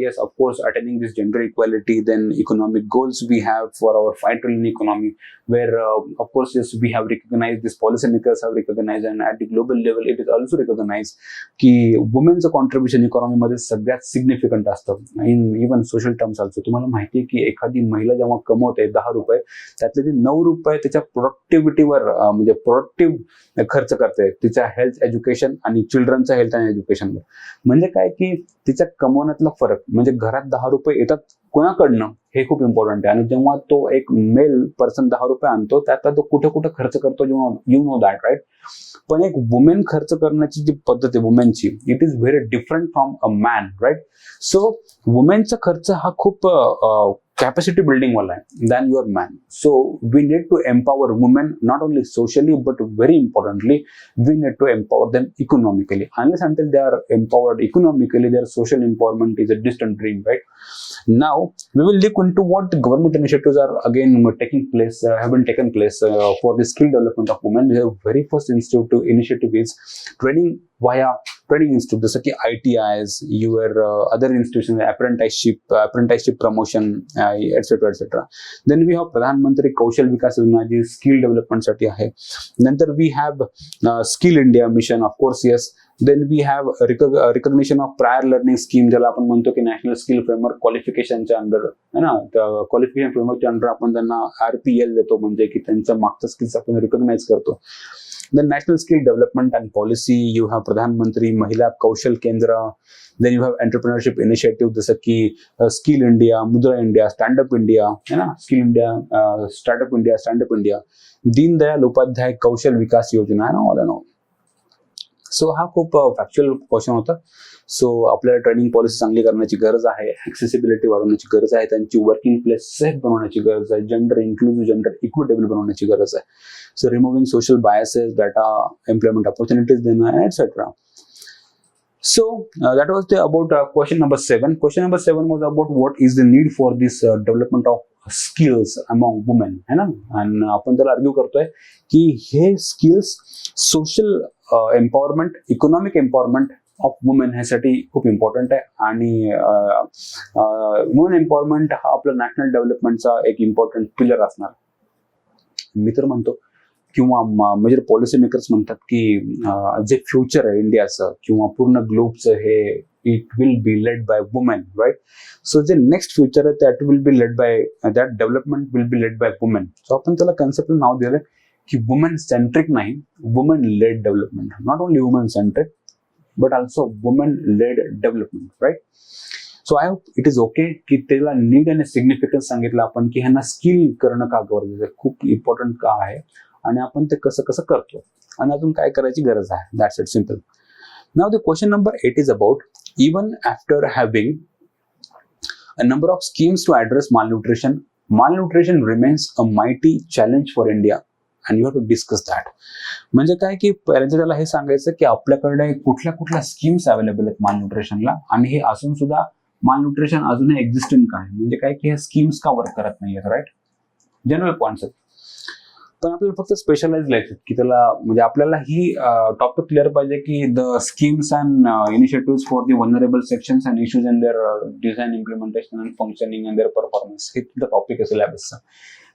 yes of course attaining this gender equality, then economic goals we have for our 5 trillion economy, where of course yes we have recognized, this policy makers have recognized, and at the global level it is also recognized की वुमेनचं contribution economy मध्ये सगळ्यात significant असतं. In even social terms also. तुम्हाला माहिती आहे की एखादी महिला जेव्हा कमवते 10 रुपये, त्यातले ते 9 रुपये त्याच्या प्रोडक्टिव्हिटीवर म्हणजे प्रोडक्टिव्ह खर्च करते, तिच्या हेल्थ एज्युकेशन आणि चिल्ड्रनच्या हेल्थ आणि एज्युकेशनवर. म्हणजे काय की तिच्या कमवण्यातला फरक, म्हणजे घरात 10 रुपये येतात कोणाकडनं हे खूप इम्पॉर्टंट आहे. आणि जेव्हा तो एक मेल पर्सन 10 रुपये आणतो त्यात तो कुठे कुठे खर्च करतो जेव्हा यू नो दॅट राईट. पण एक वुमेन खर्च करण्याची जी पद्धत आहे वुमेनची, it is very different from a man right. So वुमेनचा खर्च हा खूप capacity building wala hai than your man. So we need to empower women not only socially but very importantly we need to empower them economically. Unless until they are empowered economically, their social empowerment is a distant dream, right? Now we will look into what government initiatives are again taking place, have been taken place for the skill development of women. The very first initiative is training via training institute, जसं की ITIs, your other institutions, apprenticeship promotion, etc etc. Then we have प्रधानमंत्री कौशल विकास योजना जी skill development साठी आहे. नंतर we have skill India mission of course yes. Then we have recognition of prior learning scheme, ज्याला आपण म्हणतो की नॅशनल स्किल फ्रेमवर्क क्वालिफिकेशनच्या अंडर है ना. क्वालिफिकेशन फ्रेमवर्कच्या अंडर आपण त्यांना RPL देतो, म्हणजे की त्यांच्या मागच्या स्किल्स आपण रिकॉग्नाइज करतो. Then national skill development and policy, you have Pradhan Mantri Mahila Kaushal Kendra. Then you have entrepreneurship initiative जसं की skill India, Mudra India, stand up India है ना. Skill India, stand up India, Deendayal Upadhyay Kaushal Vikas Yojana आहे ना, ऑल एंड ऑल. सो हा खूप factual question होता. So आपल्याला ट्रेनिंग पॉलिसी चांगली करण्याची गरज आहे, ऍक्सेसिबिलिटी वाढवण्याची गरज आहे, त्यांची वर्किंग प्लेस सेफ बनवण्याची गरज आहे, जेंडर इन्क्लुसिव्ह, जेंडर इक्विटेबल बनवण्याची गरज आहे. So removing social biases, data employment opportunities देणं etcetera. So that was about question number 7. Question number 7 was about what is the need for this development of skills among women, है ना. आणि आपण त्याला argue करतोय की हे skills social empowerment, economic empowerment of women ह्यासाठी खूप इम्पॉर्टंट आहे. आणि वुमेन एम्पॉवरमेंट हा आपला नॅशनल डेव्हलपमेंटचा एक इम्पॉर्टंट पिलर असणार. मी तर म्हणतो किंवा मेजर पॉलिसी मेकर्स म्हणतात की जे फ्युचर आहे इंडियाचं किंवा पूर्ण ग्लोबचं हे it will be led by women right. So जे नेक्स्ट फ्युचर आहे that will be led by, that development will be led by women. So आपण त्याला कन्सेप्टला नाव दिलं की वुमेन सेंट्रिक नाही, women led development. Not only women centric but also women led development right. So I hope it is okay की त्याला need आणि सिग्निफिकन्स सांगितलं आपण की ह्यांना स्किल करणं का गरजेचं आहे, खूप इम्पॉर्टंट का आहे आणि आपण ते कसं कसं करतो आणि अजून काय करायची गरज आहे. That's it, simple. Now the question number 8 is about even after having a number of schemes to address malnutrition remains a mighty challenge for India and you have to discuss that. म्हणजे काय की पहिल्यांदा त्याला हे सांगायचं की आपल्याकडे कुठल्या कुठल्या स्कीम्स अवेलेबल आहेत मालन्यूट्रिशनला, आणि हे असून सुद्धा मालन्यूट्रिशन अजूनही एक्झिस्टंट काय, म्हणजे काय की हे स्कीम्स का वर्क करत नाहीयेत राईट. General concept. पण आपल्याला फक्त स्पेशलाइज लिहायचं की त्याला, म्हणजे आपल्याला ही टॉपिक क्लिअर पाहिजे की the schemes and initiative for the vulnerable sections and issues in their design, implementation and functioning and their performance. हे तुझं टॉपिक आहे सिलेबसचा.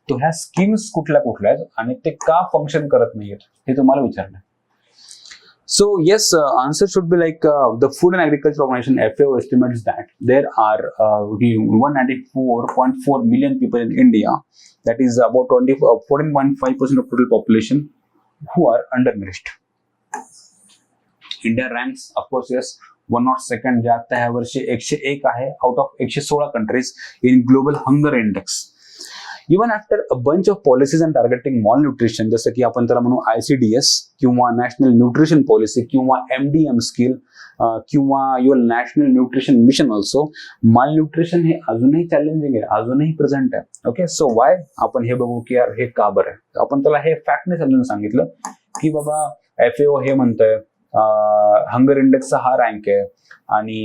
तो ह्या स्कीम्स कुठल्या कुठल्या आहेत आणि ते का फंक्शन करत नाहीयेत हे तुम्हाला विचारलं. So yes, answer should be like the Food and Agriculture Organization FAO estimates that there are 194.4 million people in India. That is about 14.5% of total population who are undernourished. India ranks, of course, yes, 102nd, जे आता ह्या वर्षी 101 आहे out of 116 countries in Global Hunger Index. Even after a bunch of policies and targeting mall nutrition, जसं की आपण त्याला म्हणू ICDS किंवा नॅशनल न्यूट्रिशन पॉलिसी किंवा MDM स्किल किंवा your national nutrition mission also, माल न्यूट्रिशन हे अजूनही चॅलेंजिंग आहे, अजूनही प्रेझेंट आहे. ओके, सो वाय आपण हे बघू की यार हे का बरं आहे. आपण त्याला हे फॅक्टने समजून सांगितलं की बाबा FAO हे म्हणतंय हंगर इंडेक्सचा हा रँक आहे आणि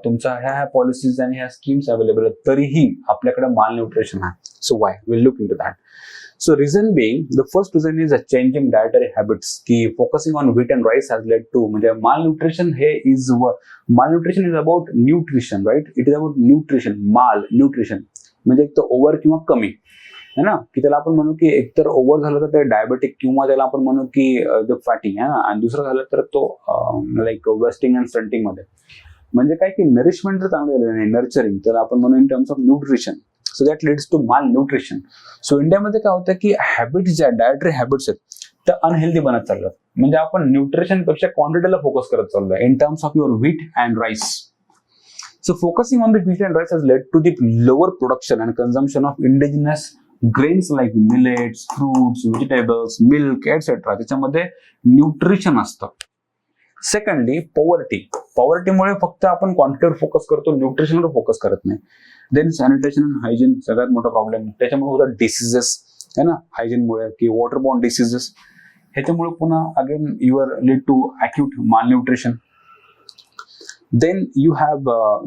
तुमच्या ह्या पॉलिसीज आणि ह्या स्कीम्स अवेलेबल आहेत, तरीही आपल्याकडे माल न्यूट्रिशन आहे. So why? We'll look into that. So reason being, the first reason is a changing dietary habits. की focusing on wheat and rice has led to, म्हणजे malnutrition is about nutrition, right? It is about nutrition, malnutrition. म्हणजे एक तर over किंवा कमी है ना, की त्याला आपण म्हणू की एकतर ओव्हर झालं तर ते डायबेटिक किंवा त्याला आपण म्हणू की फॅटी है ना, आणि दुसरं झालं तर तो लाईक वेस्टिंग अँड स्टंटिंग मध्ये. म्हणजे काय की नरिशमेंट जर चांगलं झालं नाही, नर्चरिंग, त्याला आपण म्हणू in terms of nutrition. So that leads to malnutrition. So इंडियामध्ये काय होतं की हॅबिट्स ज्या डायटरी हॅबिट्स आहेत त्या अनहेल्दी बनत चालतात. म्हणजे आपण न्यूट्रिशन पेक्षा क्वांटिटीला फोकस करत चाललोय in terms of your wheat and rice. So focusing on the wheat and rice has led to the lower production and consumption of indigenous grains like millets, fruits, vegetables, milk, etc. त्याच्यामध्ये nutrition असतं. Secondly पॉवर्टीमुळे फक्त आपण क्वांटिटीवर focus करतो, न्यूट्रिशनवर focus करत नाही. Then sanitation and hygiene सगळ्यात मोठा problem. त्याच्यामुळे होतात डिसीजेस है ना, हायजीनमुळे की वॉटरबॉर्न डिसीजेस. ह्याच्यामुळे पुन्हा again your lead to acute malnutrition. Then you have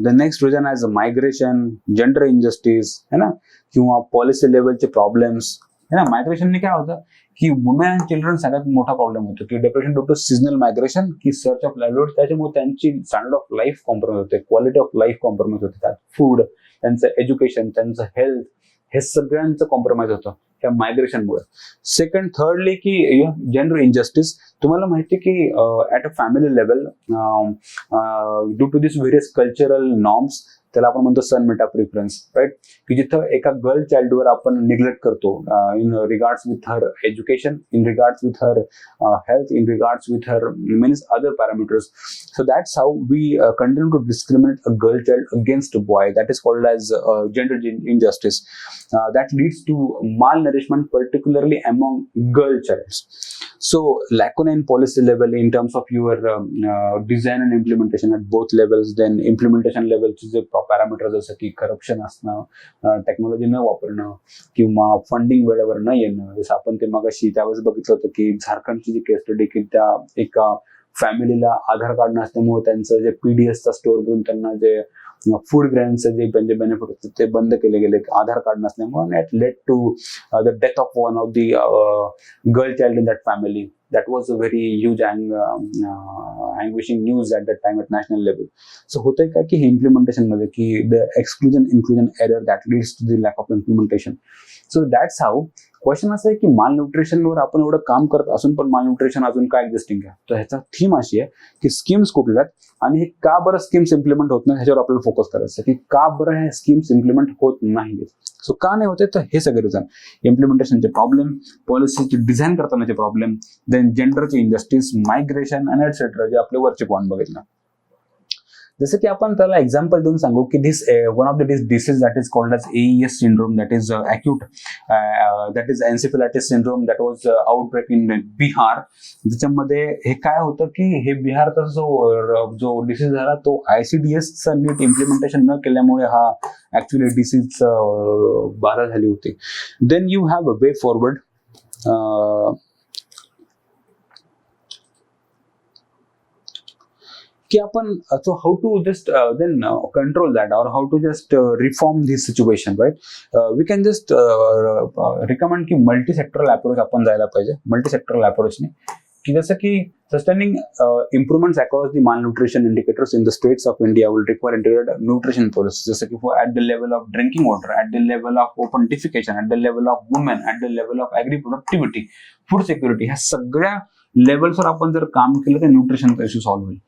the next reason as migration, gender injustice है ना, किंवा पॉलिसी लेवलचे प्रॉब्लेम्स है ना. मायग्रेशनने काय होतं की वुमेन अँड चिल्ड्रन सगळ्यात मोठा प्रॉब्लेम होतो की depression due to seasonal migration, की सर्च ऑफ लाईव्हलीहूड. त्याच्यामुळे त्यांची स्टँडर्ड ऑफ लाईफ कॉम्प्रोमाइज होते, क्वालिटी ऑफ लाईफ कॉम्प्रोमाइज होते. त्यात फूड, त्यांचं एज्युकेशन, त्यांचं हेल्थ, हे सगळ्यांचं कॉम्प्रोमाइज होतं त्या मायग्रेशनमुळे. सेकंड, थर्डली की जेंडर इनजस्टिस. तुम्हाला माहिती की at a family level due to this various cultural norms, त्याला आपण म्हणतो सन मेटा प्रिफरन्स, राईट, की जिथं एका गर्ल चाइल्डवर आपण निग्लेक्ट करतो in regards with her education, in regards with her health, in regards with her means other parameters. So that's how we continue to discriminate a girl child against a boy. That is called as gender injustice. That leads to malnourishment, particularly among girl childs. So lacuna in policy level in terms of your design and implementation at both levels. Then implementation level जे parameter जसं की corruption असणं, technology न वापरणं, किंवा funding वेळेवर न येणं. जसं आपण ते मगाशी त्यावेळेस बघितलं होतं की झारखंडची जी केस स्टडी, की त्या एका फॅमिलीला आधार कार्ड नसल्यामुळे त्यांचं जे पीडीएसचा स्टोअर करून त्यांना जे फूड ग्रेनचे जे त्यांचे बेनिफिट होते ते बंद केले गेले आधार कार्ड नसल्यामुळे. It led to the death of one of the girl child in that family. That was a very huge anguishing news at that time at national level. So होतंय काय की implementation मध्ये की the exclusion inclusion error that leads to the lack of implementation. So that's how. Question असं आहे की मालन्यूट्रिशनवर आपण एवढं काम करत असून पण मालन्यूट्रिशन अजून काय एक्झिस्टिंग आहे. तर ह्याचा थीम अशी आहे की स्कीम्स कुठल्या आहेत आणि हे का बरं स्कीम्स इम्प्लिमेंट होत नाही ह्याच्यावर आपल्याला फोकस करायचं आहे, की का बरं हे स्कीम्स इम्प्लिमेंट होत नाहीत. सो का नाही होते, तर हे सगळे रिझन, इम्प्लिमेंटेशनचे प्रॉब्लेम, पॉलिसीची डिझाईन करतानाचे प्रॉब्लेम, देन जेंडरचे इनजस्टिस, मायग्रेशन अँड एटसेट्रा, जे आपले वरचे पॉईंट बघितलं. जसं की आपण त्याला एक्झाम्पल देऊन सांगू की this one of the disease that is called as AES syndrome, that is acute that is encephalitis syndrome, that was outbreak in Bihar. ज्याच्यामध्ये हे काय होतं की हे बिहारचा जो डिसीज झाला तो ICDS नीट इम्प्लिमेंटेशन न केल्यामुळे हा ऍक्च्युअली डिसीज बाधा झाली होती. Then you have a way forward. की आपण so how to just then control that, or how to just reform this situation, right? We can just recommend की मल्टी सेक्टरल अप्रोच आपण जायला पाहिजे. मल्टी सेक्टरल अप्रोचने की जसं की sustaining improvements across the malnutrition indicators in the states of India will require integrated nutrition policies. जसं की at the level of drinking water, at the level of open defecation, at the level of women, at the level of agri productivity, food security, ह्या सगळ्या लेवल्सवर आपण जर काम केलं तर न्यूट्रिशनचा issue solve होईल.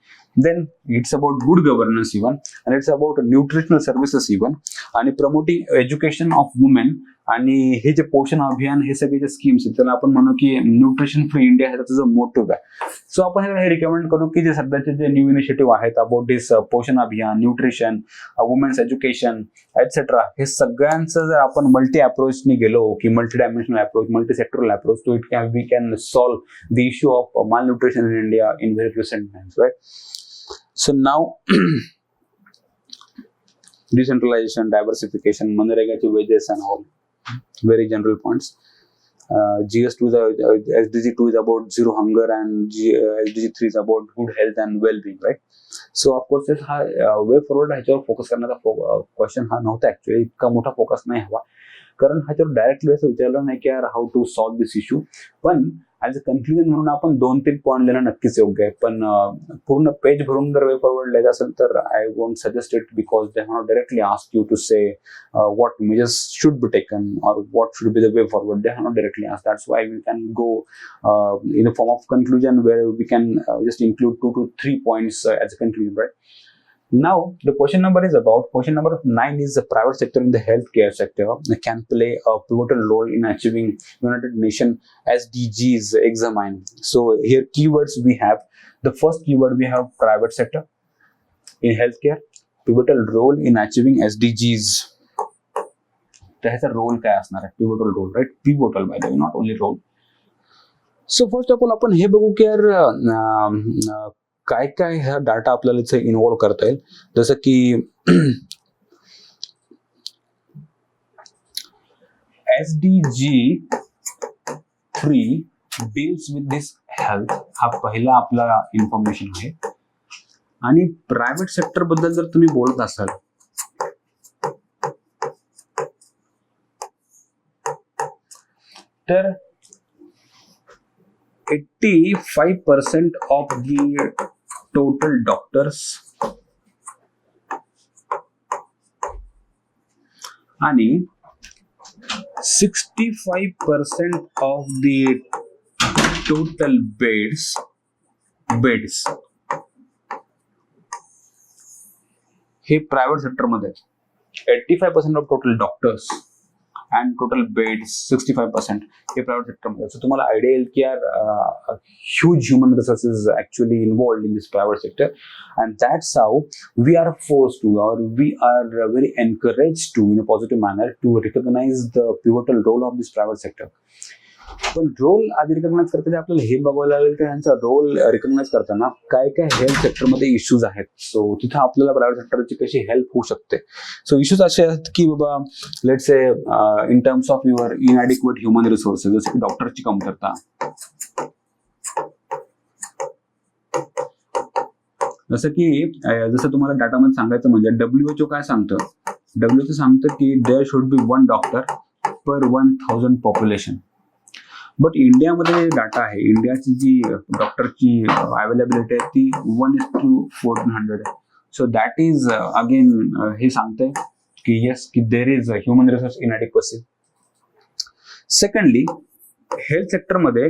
Then it's about good governance even, and it's about nutritional services even, आणि promoting education of women. आणि हे जे पोषण अभियान, हे सगळे जे स्कीम्स आहेत त्याला आपण म्हणू की न्यूट्रिशन फ्री इंडिया ह्याचा जो मोटिव्ह आहे. सो आपण हे रिकमेंड करू की जे सध्याचे जे न्यू इनिशिएटिव्ह आहेत अबाउट दिस पोषण अभियान, न्यूट्रिशन, वुमेन्स एज्युकेशन एटसेट्रा, हे सगळ्यांचं जर आपण मल्टी अप्रोचने गेलो की multi dimensional approach, multi sectoral approach, तो we can solve the issue of malnutrition in India in very recent times, right? So now decentralization, diversification, मनरेगाचे wages and all, very general points. GS2 SDG 2 is about zero hunger, and SDG 3 is about good health and well-being, right? So of course हा way forward ह्याच्यावर focus करण्याचा question हा नव्हता actually, इतका मोठा focus नाही हवा, कारण ह्याच्यावर डायरेक्टली असं विचारलं नाही की यार how to solve this issue. पण ॲज अ कन्क्लुजन म्हणून आपण 2-3 पॉईंट लिहिणं नक्कीच योग्य आहे. पण पूर्ण पेज भरून जर वे फॉरवर्ड लिहायचं असेल तर I won't suggest it, because they have directly ask you to say what measures should be taken or what should be the way forward. They have not directly asked. That's why we can go in the form of conclusion, where we can just include 2 to 3 points as a conclusion, right? Now the question number 9 is the private sector in the healthcare sector can play a pivotal role in achieving United Nations SDGs examined. So here keywords we have, the first keyword we have private sector in healthcare. pivotal role in achieving SDGs. त्याचा role काय असणार आहे? Pivotal role, right? Pivotal by the way, not only role. So first of all आपण हे बघू की यार काय काय ह्या डाटा आपल्याला इथे इन्व्हॉल्व करता येईल. जसं की SDG 3 deals with this health, हा पहिला आपला इन्फॉर्मेशन आहे. आणि प्रायव्हेट सेक्टर बद्दल जर तुम्ही बोलत असाल तर 85% of the total doctors आणि 65% of the total beds हे प्रायव्हेट सेक्टर मध्ये. 85% of total doctors and total beds 65% हे प्रायव्हेट सेक्टर मध्ये. सो तुम्हाला आयडिया येईल की यार huge human resources actually involved in this private sector, and that's how we are forced to, or we are very encouraged to in a positive manner to recognize the pivotal role of this private sector. पण role आधी recognise करताना आपल्याला हे बघायला लागेल की यांचा role recognise करताना काय काय हेल्थ सेक्टरमध्ये इश्यूज आहेत. सो तिथे आपल्याला प्रायव्हेट सेक्टरची कशी हेल्प होऊ शकते. सो इश्यूज असे आहेत की बाबा let's say in terms of your इनएडिक्वेट human resources, जसं की डॉक्टरची कमतरता. जसं तुम्हाला डाटामध्ये सांगायचं म्हणजे WHO काय सांगतं? WHO सांगतं की there should be 1 doctor per 1000 population. But इंडियामध्ये डाटा आहे, इंडियाची जी डॉक्टरची अवेलेबिलिटी आहे ती 1:1400 आहे. सो दॅट इज अगेन हे सांगतंय की येस की there is human resource inadequacy. Secondly health सेक्टरमध्ये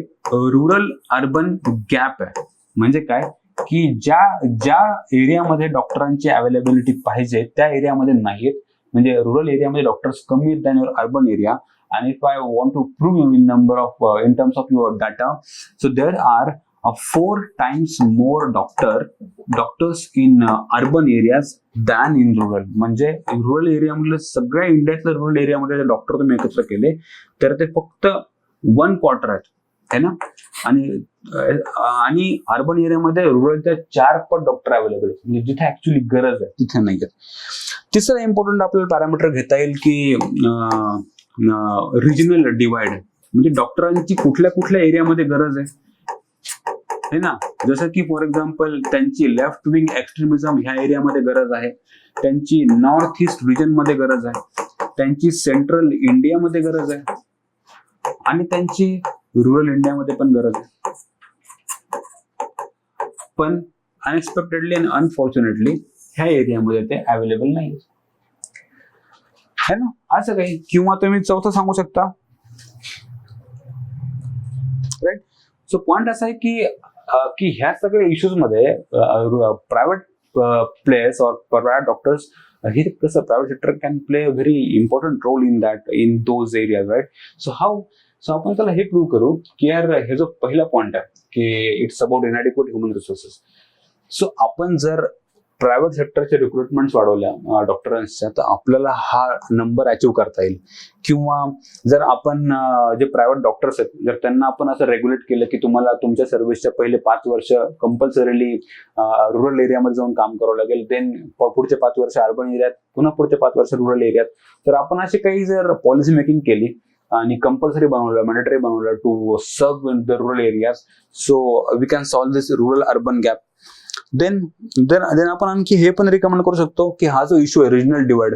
रुरल अर्बन गॅप आहे. म्हणजे काय की ज्या एरियामध्ये डॉक्टरांची अवेलेबिलिटी पाहिजे त्या एरियामध्ये नाहीत. म्हणजे रुरल एरियामध्ये डॉक्टर्स कमी आहेत than urban area. And if I want to prove you in terms of your data, so there are 4 times more doctors in urban areas than in rural. म्हणजे रुरल एरियामधले सगळ्या इंडियातल्या रुरल एरियामध्ये doctor तुम्ही एकत्र केले तर ते फक्त 1/4 आहेत, है ना. आणि अर्बन एरियामध्ये रुरलच्या 4 पट डॉक्टर अवेलेबल आहेत. म्हणजे जिथे ऍक्च्युली गरज आहे तिथे नाही आहेत. तिसरं इम्पॉर्टंट आपल्याला पॅरामीटर घेता येईल की रिजनल डिवाइड, म्हणजे डॉक्टरांची कुठल्या कुठल्या एरियामध्ये गरज आहे ना. जसं की फॉर एक्झाम्पल त्यांची लेफ्ट विंग एक्स्ट्रीमिझम ह्या एरियामध्ये गरज आहे, त्यांची नॉर्थ ईस्ट रिजन मध्ये गरज आहे, त्यांची सेंट्रल इंडियामध्ये गरज आहे आणि त्यांची रुरल इंडियामध्ये पण गरज आहे. पण अनएक्सपेक्टेडली आणि अनफॉर्च्युनेटली ह्या एरियामध्ये ते अवेलेबल नाही है ना, असं काही. किंवा तुम्ही चौथं सांगू शकता, राईट. सो पॉइंट असा आहे की ह्या सगळ्या इश्यूज मध्ये प्रायव्हेट प्लेयर्स और प्रायव्हेट डॉक्टर्स हे कसं private sector can play a very important role in those areas, right. So आपण त्याला हे प्रूव्ह करू की यार हे जो पहिला पॉइंट आहे की it's about इनएडिक्वेट human resources. So आपण जर प्रायव्हेट सेक्टरचे रिक्रुटमेंट वाढवल्या डॉक्टरांच्या तर आपल्याला हा नंबर अचीव्ह करता येईल. किंवा जर आपण जे प्रायव्हेट डॉक्टर्स आहेत जर त्यांना आपण असं रेग्युलेट केलं की तुम्हाला तुमच्या सर्व्हिसच्या पहिले 5 वर्ष कंपल्सरीली रुरल एरियामध्ये जाऊन काम करावं लागेल, देन पुढचे 5 वर्ष अर्बन एरियात, पुन्हा पुढचे 5 वर्ष रुरल एरियात, तर आपण अशी काही जर पॉलिसी मेकिंग केली आणि कंपल्सरी बनवलं, मॅन्डेटरी बनवलं to serve in the rural areas, so we can solve this rural urban gap. Then आपण आणखी हे पण रिकमेंड करू शकतो की हा जो इश्यू आहे रिजनल डिवाइड,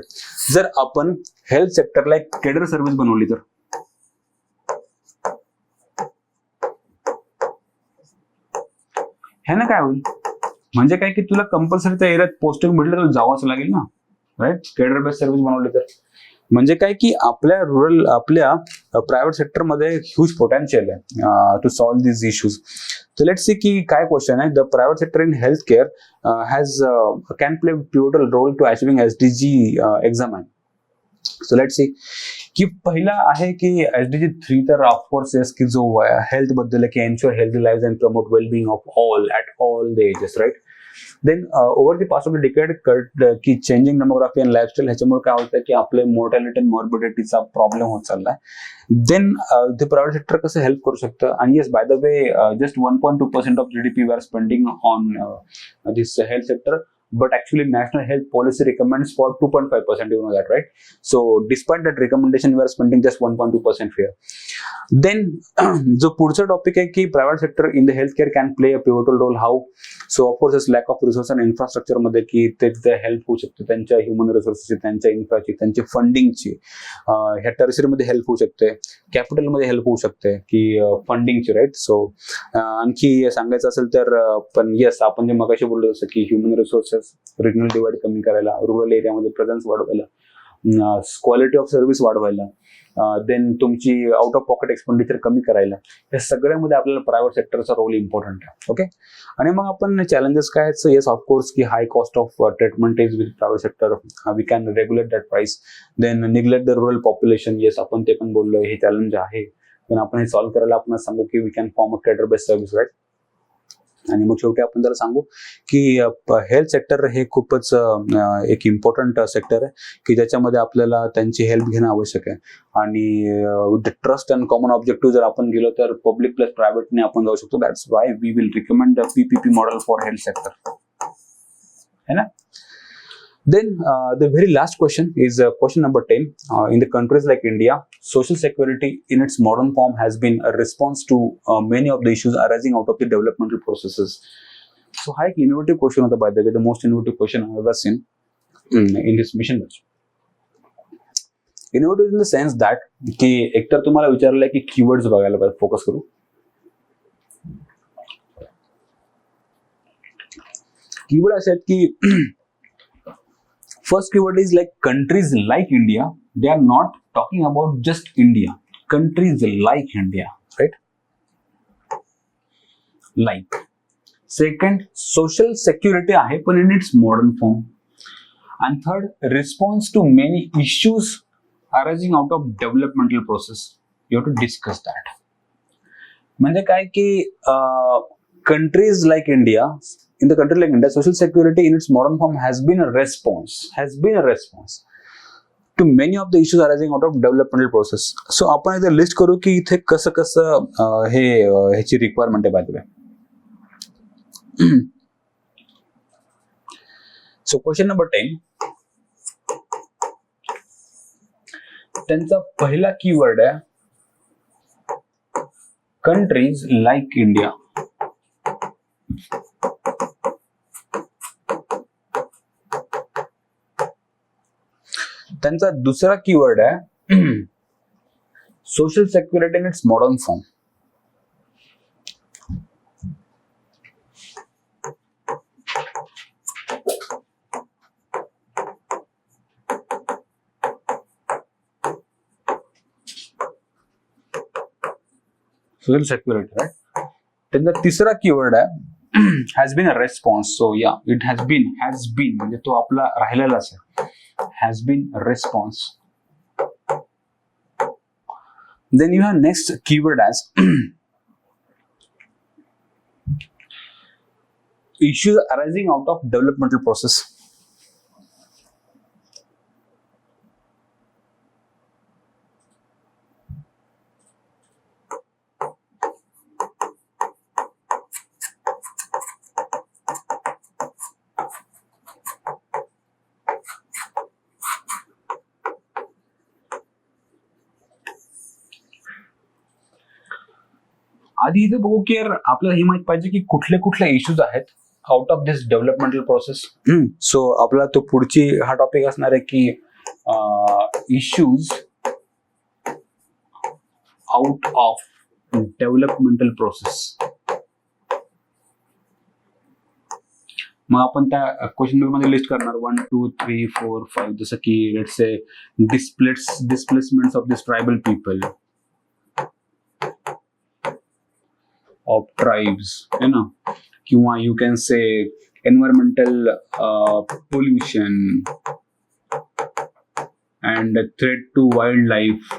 जर आपण हेल्थ सेक्टरला एक केडर सर्व्हिस बनवली तर हे ना काय होईल, म्हणजे काय की तुला कंपल्सरी त्या एरियात पोस्टिंग भेटलं तर जावंच लागेल ना, राईट. केडर बेस्ड सर्व्हिस बनवली तर म्हणजे काय की आपल्या प्रायव्हेट सेक्टरमध्ये ह्यूज पोटेन्शियल आहे to solve this issues. So let's see की काय क्वेश्चन आहे. The private sector in healthcare can play pivotal role to achieving SDG exam. So let's see की पहिला आहे की SDG 3 तर ऑफकोर्स येस की जो हेल्थ बद्दल की ensure healthy live and promote wellbeing of all at all the ages, right. Then over the past of the decade की चेंजिंग डेमोग्राफी अँड लाईफस्टाईल ह्याच्यामुळे काय होतं की आपले मोर्टॅलिटी अँड मॉर्बिडिटीचा प्रॉब्लेम होत चाललाय. देन ते प्रायव्हेट सेक्टर कसं हेल्प करू शकतं. आणि yes, by the way, just 1.2% of GDP we are spending on this health sector, but actually national health policy recommends for 2.5%. You know that, right? So despite that recommendation, we are spending just 1.2% here. Then जो पुढचा topic आहे की private sector in the health care can play a pivotal role. How? So of course is lack of resource and infrastructure मध्ये की ते help होऊ शकते त्यांच्या ह्युमन रिसोर्सची, त्यांच्या इन्फ्राची, त्यांची फंडिंगची. ह्या टर्सरीमध्ये हेल्प होऊ शकते, कॅपिटलमध्ये हेल्प होऊ शकते की फंडिंगची, राईट? सो आणखी सांगायचं असेल तर पण येस, आपण जे मगाशी बोललो जसं की ह्युमन रिसोर्सेस, रिजनल डिवाइड कमी करायला, रुरल एरियामध्ये प्रेझेन्स वाढवायला, क्वालिटी ऑफ सर्व्हिस वाढवायला, देन तुमची आउट ऑफ पॉकेट एक्सपेंडिचर कमी करायला, या सगळ्यामध्ये आपल्याला प्रायव्हेट सेक्टरचा रोल इम्पॉर्टंट आहे. ओके. आणि मग आपण चॅलेंजेस काय आहेत? येस, ऑफकोर्स की high cost of treatment is with private sector, we can regulate that price. Then neglect the rural population, yes आपण ते पण बोललोय, हे चॅलेंज आहे. पण आपण हे सॉल्व्ह करायला आपण सांगू की we can form a cadre based service, right? आणि मग शेवटी आपण जरा सांगू की हेल्थ सेक्टर हे खूपच एक इम्पॉर्टंट सेक्टर आहे की ज्याच्यामध्ये आपल्याला त्यांची हेल्प घेणं आवश्यक आहे. आणि with the trust and common objective जर आपण गेलो तर पब्लिक प्लस प्रायव्हेटने आपण जाऊ शकतो. That's why we will recommend the PPP model for health sector, है ना? Then the very last question is question number 10. In the countries like India, social security in its modern form has been a response to many of the issues arising out of the developmental processes. So, hi, innovative question होता, by the way, the most innovative question I have ever seen in this mission batch. Innovative in the sense that की एकतर तुम्हाला विचारलंय की keywords बघायला पाहिजे, focus करू. Keyword असे आहेत की first keyword is like countries like India. They are not talking about just India. Countries like India, right? Like. Second, social security आहे पण in its modern form. And third, response to many issues arising out of developmental process. You have to discuss that. म्हणजे काय की countries like India, in the country like India, social security in its modern form has been a response to many of the issues arising out of developmental process. So आपण एकदा list करू की इथे कसं कसं हे ह्याची रिक्वायरमेंट आहे, bye the way. So question number 10, त्यांचा पहिला कीवर्ड आहे कंट्रीज लाईक इंडिया. त्यांचा दुसरा कीवर्ड आहे social security in its modern form. Social security, right? त्यांचा तिसरा कीवर्ड आहे has been a response. So yeah, it has been म्हणजे तो आपला राहिलेलाच आहे. has been a response. Then you have next keyword as issues arising out of developmental process. आधी इथे बघू की यार आपल्याला हे माहित पाहिजे की कुठले कुठले इश्यूज आहेत out of this developmental process. So आपला तो पुढची हा टॉपिक असणार आहे की issues out of developmental process. मग आपण त्या क्वेश्चन मध्ये लिस्ट करणार 1 2 3 4 5, जसं की let's say displacement of this tribal people, of tribes, you know, किंवा you can say environmental pollution and threat to wildlife,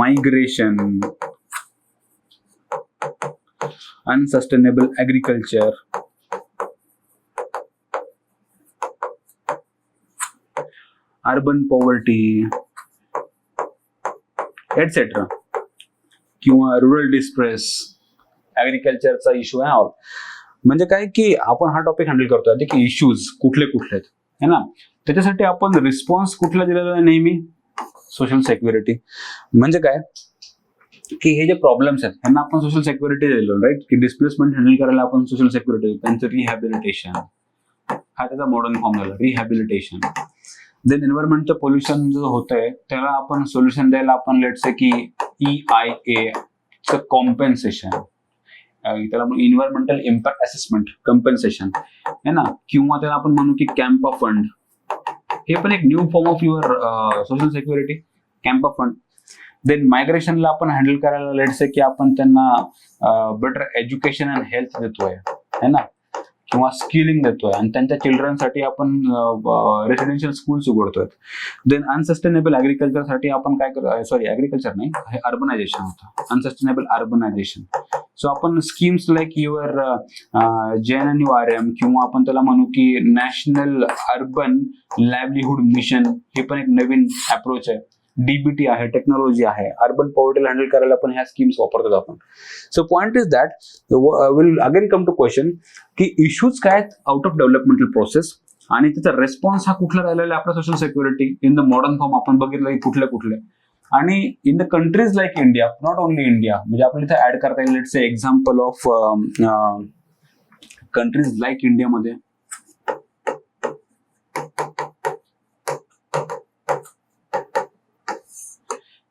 migration, unsustainable agriculture, urban poverty etcetera, किंवा rural distress, ऍग्रिकल्चरचा issue आहे all. म्हणजे काय की आपण हा टॉपिक हँडल करतोय की इश्यूज कुठले कुठले आहेत है ना. त्याच्यासाठी आपण रिस्पॉन्स कुठला दिलेला आहे नेहमी, सोशल सेक्युरिटी. म्हणजे काय की हे जे प्रॉब्लेम्स आहेत त्यांना आपण सोशल सेक्युरिटी दिलो, राईट. की डिस्प्लेसमेंट हँडल करायला आपण सोशल सेक्युरिटी, त्यांचं रिहॅबिलिटेशन, हा त्याचा मॉडर्न फॉर्म झाला रिहॅबिलिटेशन. देन एन्व्हायरमेंटचं पोल्युशन जो होतंय त्याला आपण सोल्युशन द्यायला आपण लेट्स से की EIA चं कॉम्पेन्सेशन, त्याला आपण इन्व्हायरमेंटल इम्पॅक्ट असेसमेंट कम्पेन्सेशन है ना, किंवा त्याला आपण म्हणू की कॅम्पा फंड. हे पण एक new form of your social security, CAMPA fund. Then मायग्रेशनला आपण हँडल करायला लेट्स से की आपण त्यांना बेटर एज्युकेशन अँड हेल्थ देतोय है ना, किंवा स्किलिंग देतोय आणि त्यांच्या चिल्ड्रनसाठी आपण रेसिडेन्शियल स्कूल्स उघडतोय. देन अनसस्टेनेबल ऍग्रिकल्चरसाठी आपण काय करतो, सॉरी ऍग्रिकल्चर नाही, हे अर्बनायझेशन होतं, अनसस्टेनेबल अर्बनायझेशन. सो आपण स्कीम्स लाईक युअर JNNURM, किंवा आपण त्याला म्हणू की नॅशनल अर्बन लाईव्हलीहूड मिशन, हे पण एक नवीन अप्रोच आहे. DBT आहे, टेक्नॉलॉजी आहे, अर्बन पॉवर्टीला हँडल करायला पण ह्या स्कीम्स वापरतात आपण. So point is that will again come to question की इश्यूज काय आहेत आउट ऑफ डेव्हलपमेंटल प्रोसेस, आणि त्याचा रेस्पॉन्स हा कुठला राहिलेला आहे आपला social security in the modern form. आपण बघितलं की कुठले कुठले, आणि in the countries like India, not only India, म्हणजे आपण इथे ऍड करता येईल let's say example of countries like इंडियामध्ये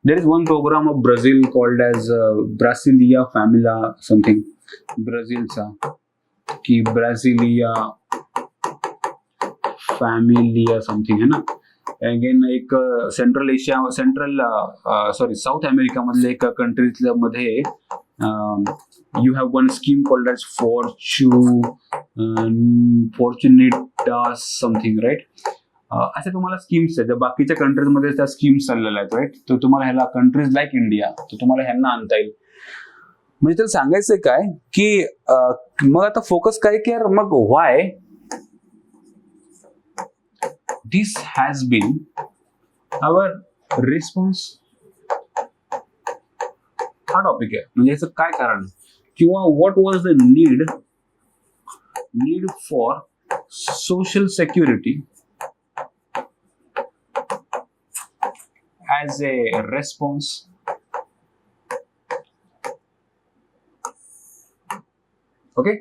there is one program of Brazil called as Brasilia Família something, ब्राझीलचा की ब्राझिलिया फॅमिलिया समथिंग है ना. अगेन एक सेंट्रल एशिया, साऊथ अमेरिका मधले एक कंट्रीज मध्ये you have one scheme called as Fortunitas something, right. असे तुम्हाला स्कीम्स आहेत, बाकीच्या कंट्रीजमध्ये त्या स्कीम्स चाललेल्या आहेत, राईट. तर तुम्हाला ह्याला कंट्रीज लाईक इंडिया, तर तुम्हाला ह्यांना आणता येईल. म्हणजे त्याला सांगायचंय काय की मग आता फोकस काय की यार मग why this has been our response, हा टॉपिक आहे. म्हणजे याचं काय कारण, किंवा what was the need for social security as a response okay.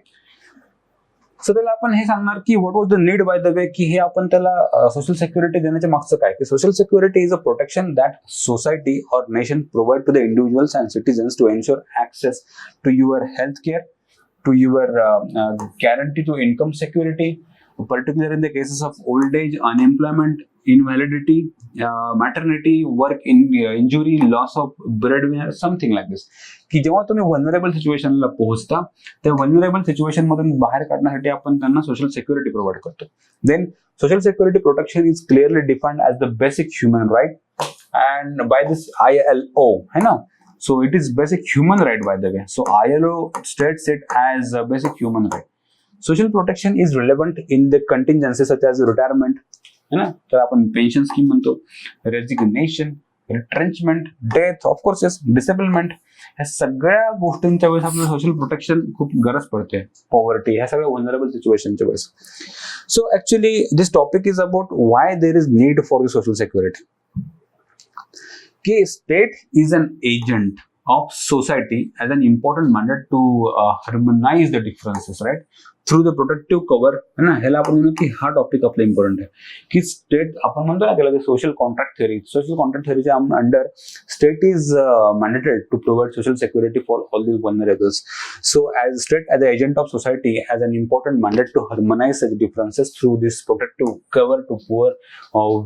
So त्याला आपण हे सांगणार की what was the need by the way, की हे आपण त्याला सोशल सिक्युरिटी देण्याच्या मागचं काय, की social security is a protection that society और nation provide to the individuals and citizens to ensure access to your health care, to your guarantee to income security, particularly in the cases of old age, unemployment, invalidity, maternity, work injury, loss of breadwinner, something like this. की जेव्हा तुम्ही vulnerable सिच्युएशनला पोहोचता त्या vulnerable situation मधून बाहेर काढण्यासाठी आपण त्यांना सोशल सिक्युरिटी प्रोव्हाइड करतो. Then social security protection is clearly defined as the basic human right and by this ILO है ना. So it is basic human right by the way. So ILO states it as a basic human right. Social protection is relevant in the contingencies such as retirement, है ना, तर आपण pension scheme म्हणतो, resignation, retrenchment, death, of course yes, disablement, ह्या सगळ्या गोष्टींच्या वेळेस आपल्याला सोशल प्रोटेक्शन खूप गरज पडते. पॉवर्टी, ह्या सगळ्या व्हलनरेबल सिच्युएशनच्या वेळेस. So actually this topic is about why there is need for the social security. कि state is an agent of society as an important mandate to harmonize the differences, right, through the protective cover है ना. ह्याला आपण म्हणू की हा topic आपला important आहे की स्टेट, आपण म्हणतो ना त्याला social contract theory. Social contract थेअरीच्या under state is mandated to provide social security for all these vulnerables. So as state as an agent of society has an important mandate to harmonize such differences through this protective cover to poor,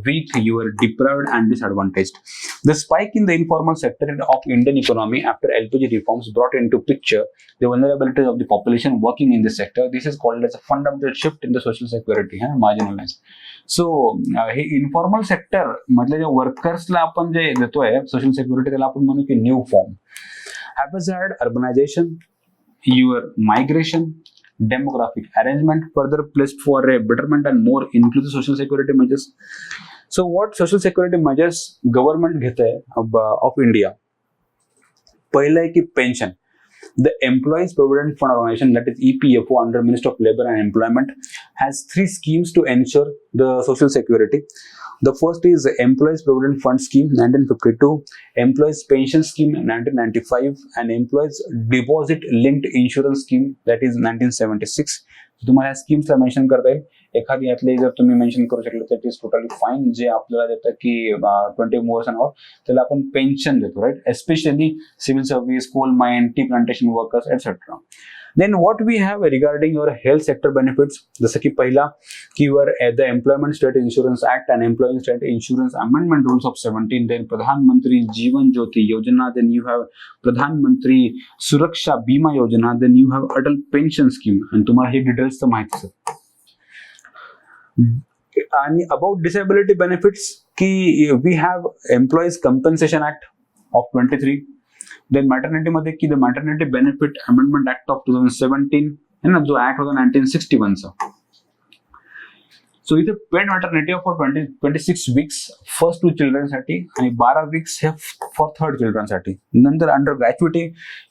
weak, you are deprived and disadvantaged. The spike in the informal sector of Indian economy after LPG reforms brought into picture the vulnerabilities of the population working in this sector. This is called as a fundamental shift in the social security, marginalized. So हे informal sector मधल्या ज्या वर्कर्सला आपण जे देतोय social security, त्याला आपण म्हणू की new form. Happens at urbanisation, your migration, demographic arrangement, further placed for a betterment and more inclusive social security measures. So what social security measures government घेत आहे of India? पहिलं आहे की pension. The Employees Provident Fund Organization, that is EPFO, under Ministry of Labour and Employment, has 3 schemes to ensure the social security. The first is the Employees Provident Fund Scheme 1952, Employees Pension Scheme 1995, and Employees Deposit Linked Insurance Scheme, that is 1976. तुम्हाला स्कीम्सला mention करता येईल. एखादी यातले जर तुम्ही mention करू शकले तर इट इज टोटली फाईन. जे आपल्याला देतं की 20 मोअर्स अँड ऑल, त्याला आपण पेन्शन देतो, right. Especially civil service, coal mine, tea plantation workers etcetera. Then what we have regarding your health sector benefits, जसं की पहिला की your the Employment State Insurance Act and Employment State Insurance Amendment Rules of 17, then Pradhan Mantri Jeevan Jyoti Yojana, then you have Pradhan Mantri Suraksha Bima Yojana, then you have Atal Pension Scheme, and तुम्हाला हे details तर माहितीच आहे. आणि about disability benefits की we have employees compensation act of 23. Then maternity मध्ये की the maternity benefit amendment act of 2017 है ना, जो ऍक्ट होता 1961 चा. सो इथे paid maternity for 26 weeks first 2 चिल्ड्रनसाठी आणि 12 वीक्स हे फॉर थर्ड चिल्ड्रनसाठी. नंतर under gratuity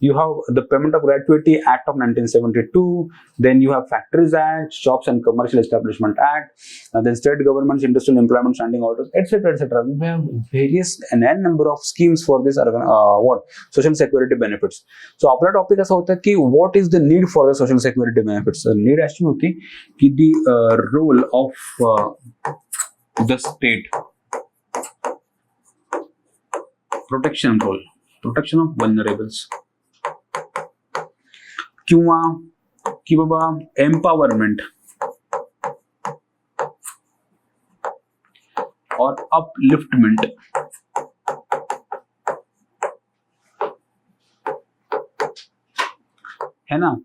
you have the payment of gratuity act of 1972. Then you have factories act, shops and commercial establishment act, then state government industrial employment standing orders etcetera etcetera. We have various an number of schemes for this social security benefits. So आपला topic असा होता की what is the need for the social security benefits. Need अशी होती की the role of the state protection role, protection of vulnerables, किंवा की बाबा empowerment और upliftment. है ना.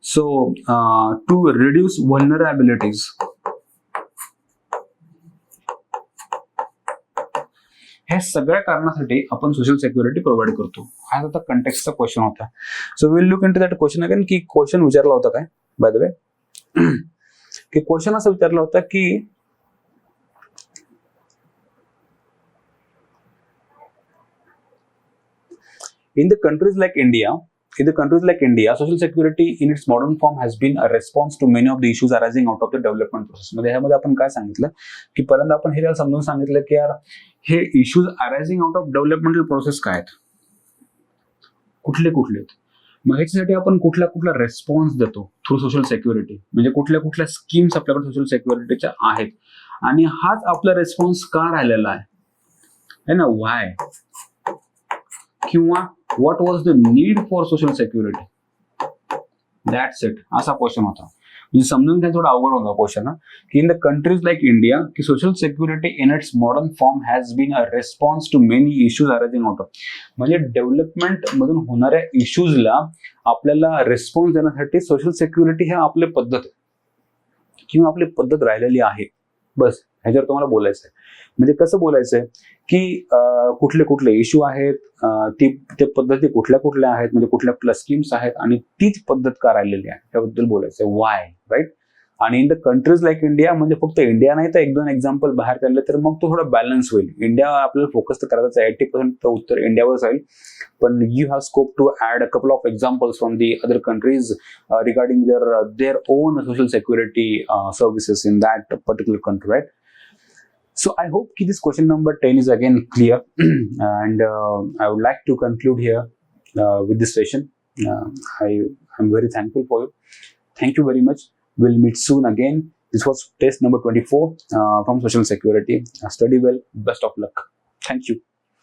So to reduce vulnerabilities, ह्या सगळ्या कारणासाठी आपण सोशल सिक्युरिटी प्रोव्हाइड करतो. हा आता कंटेक्स्टचा क्वेश्चन होता. So will look into that question again. की क्वेश्चन विचारला होता काय बाय द वे, की क्वेश्चन असं विचारला होता की in the countries like India, social security in its modern form has been a response to many of the issues arising out of the development process. मध्ये ह्यामध्ये आपण काय सांगितलं की पहिल्यांदा आपण हे समजून सांगितलं की यार हे issues arising out of developmental process काय आहेत, कुठले कुठले आहेत. मग ह्याच्यासाठी आपण कुठला रेस्पॉन्स देतो थ्रू सोशल सिक्युरिटी, म्हणजे कुठल्या स्कीम्स आपल्याकडे सोशल सिक्युरिटीच्या आहेत, आणि हाच आपला रेस्पॉन्स का राहिलेला आहे ना, व्हाय, किंवा what was the need for social security. That's it. असा क्वेश्चन होता. म्हणजे समजून घ्यायला थोडा अवघड होता क्वेश्चन, की in the countries like India की social security in its modern form has been a response to many issues arising out of. म्हणजे डेव्हलपमेंट मधून होणाऱ्या इश्यूजला आपल्याला रिस्पॉन्स देण्यासाठी सोशल सिक्युरिटी हे आपली पद्धत आहे किंवा आपली पद्धत राहिलेली आहे. बस ह्याच्यावर तुम्हाला बोलायचं आहे. म्हणजे कसं बोलायचंय की कुठले इश्यू आहेत, ते पद्धती कुठल्या आहेत, म्हणजे कुठल्या स्कीम्स आहेत, आणि तीच पद्धत का राहिलेली आहे त्याबद्दल बोलायचंय, वाय, राईट. आणि in the countries like India, म्हणजे फक्त इंडिया नाही तर 1-2 एक्झाम्पल बाहेर काढले तर मग तो थोडा बॅलन्स होईल. इंडिया आपल्याला फोकस तर करायचं आहे, 80% उत्तर इंडियावर जाईल, पण you have scope to add a couple of examples from the other countries regarding their own social security services in that particular country, right. So I hope this question number 10 is again clear, and I would like to conclude here with this session. I am very thankful for you. Thank you very much. We'll meet soon again. This was test number 24 from Social Security. Study well. Best of luck. Thank you.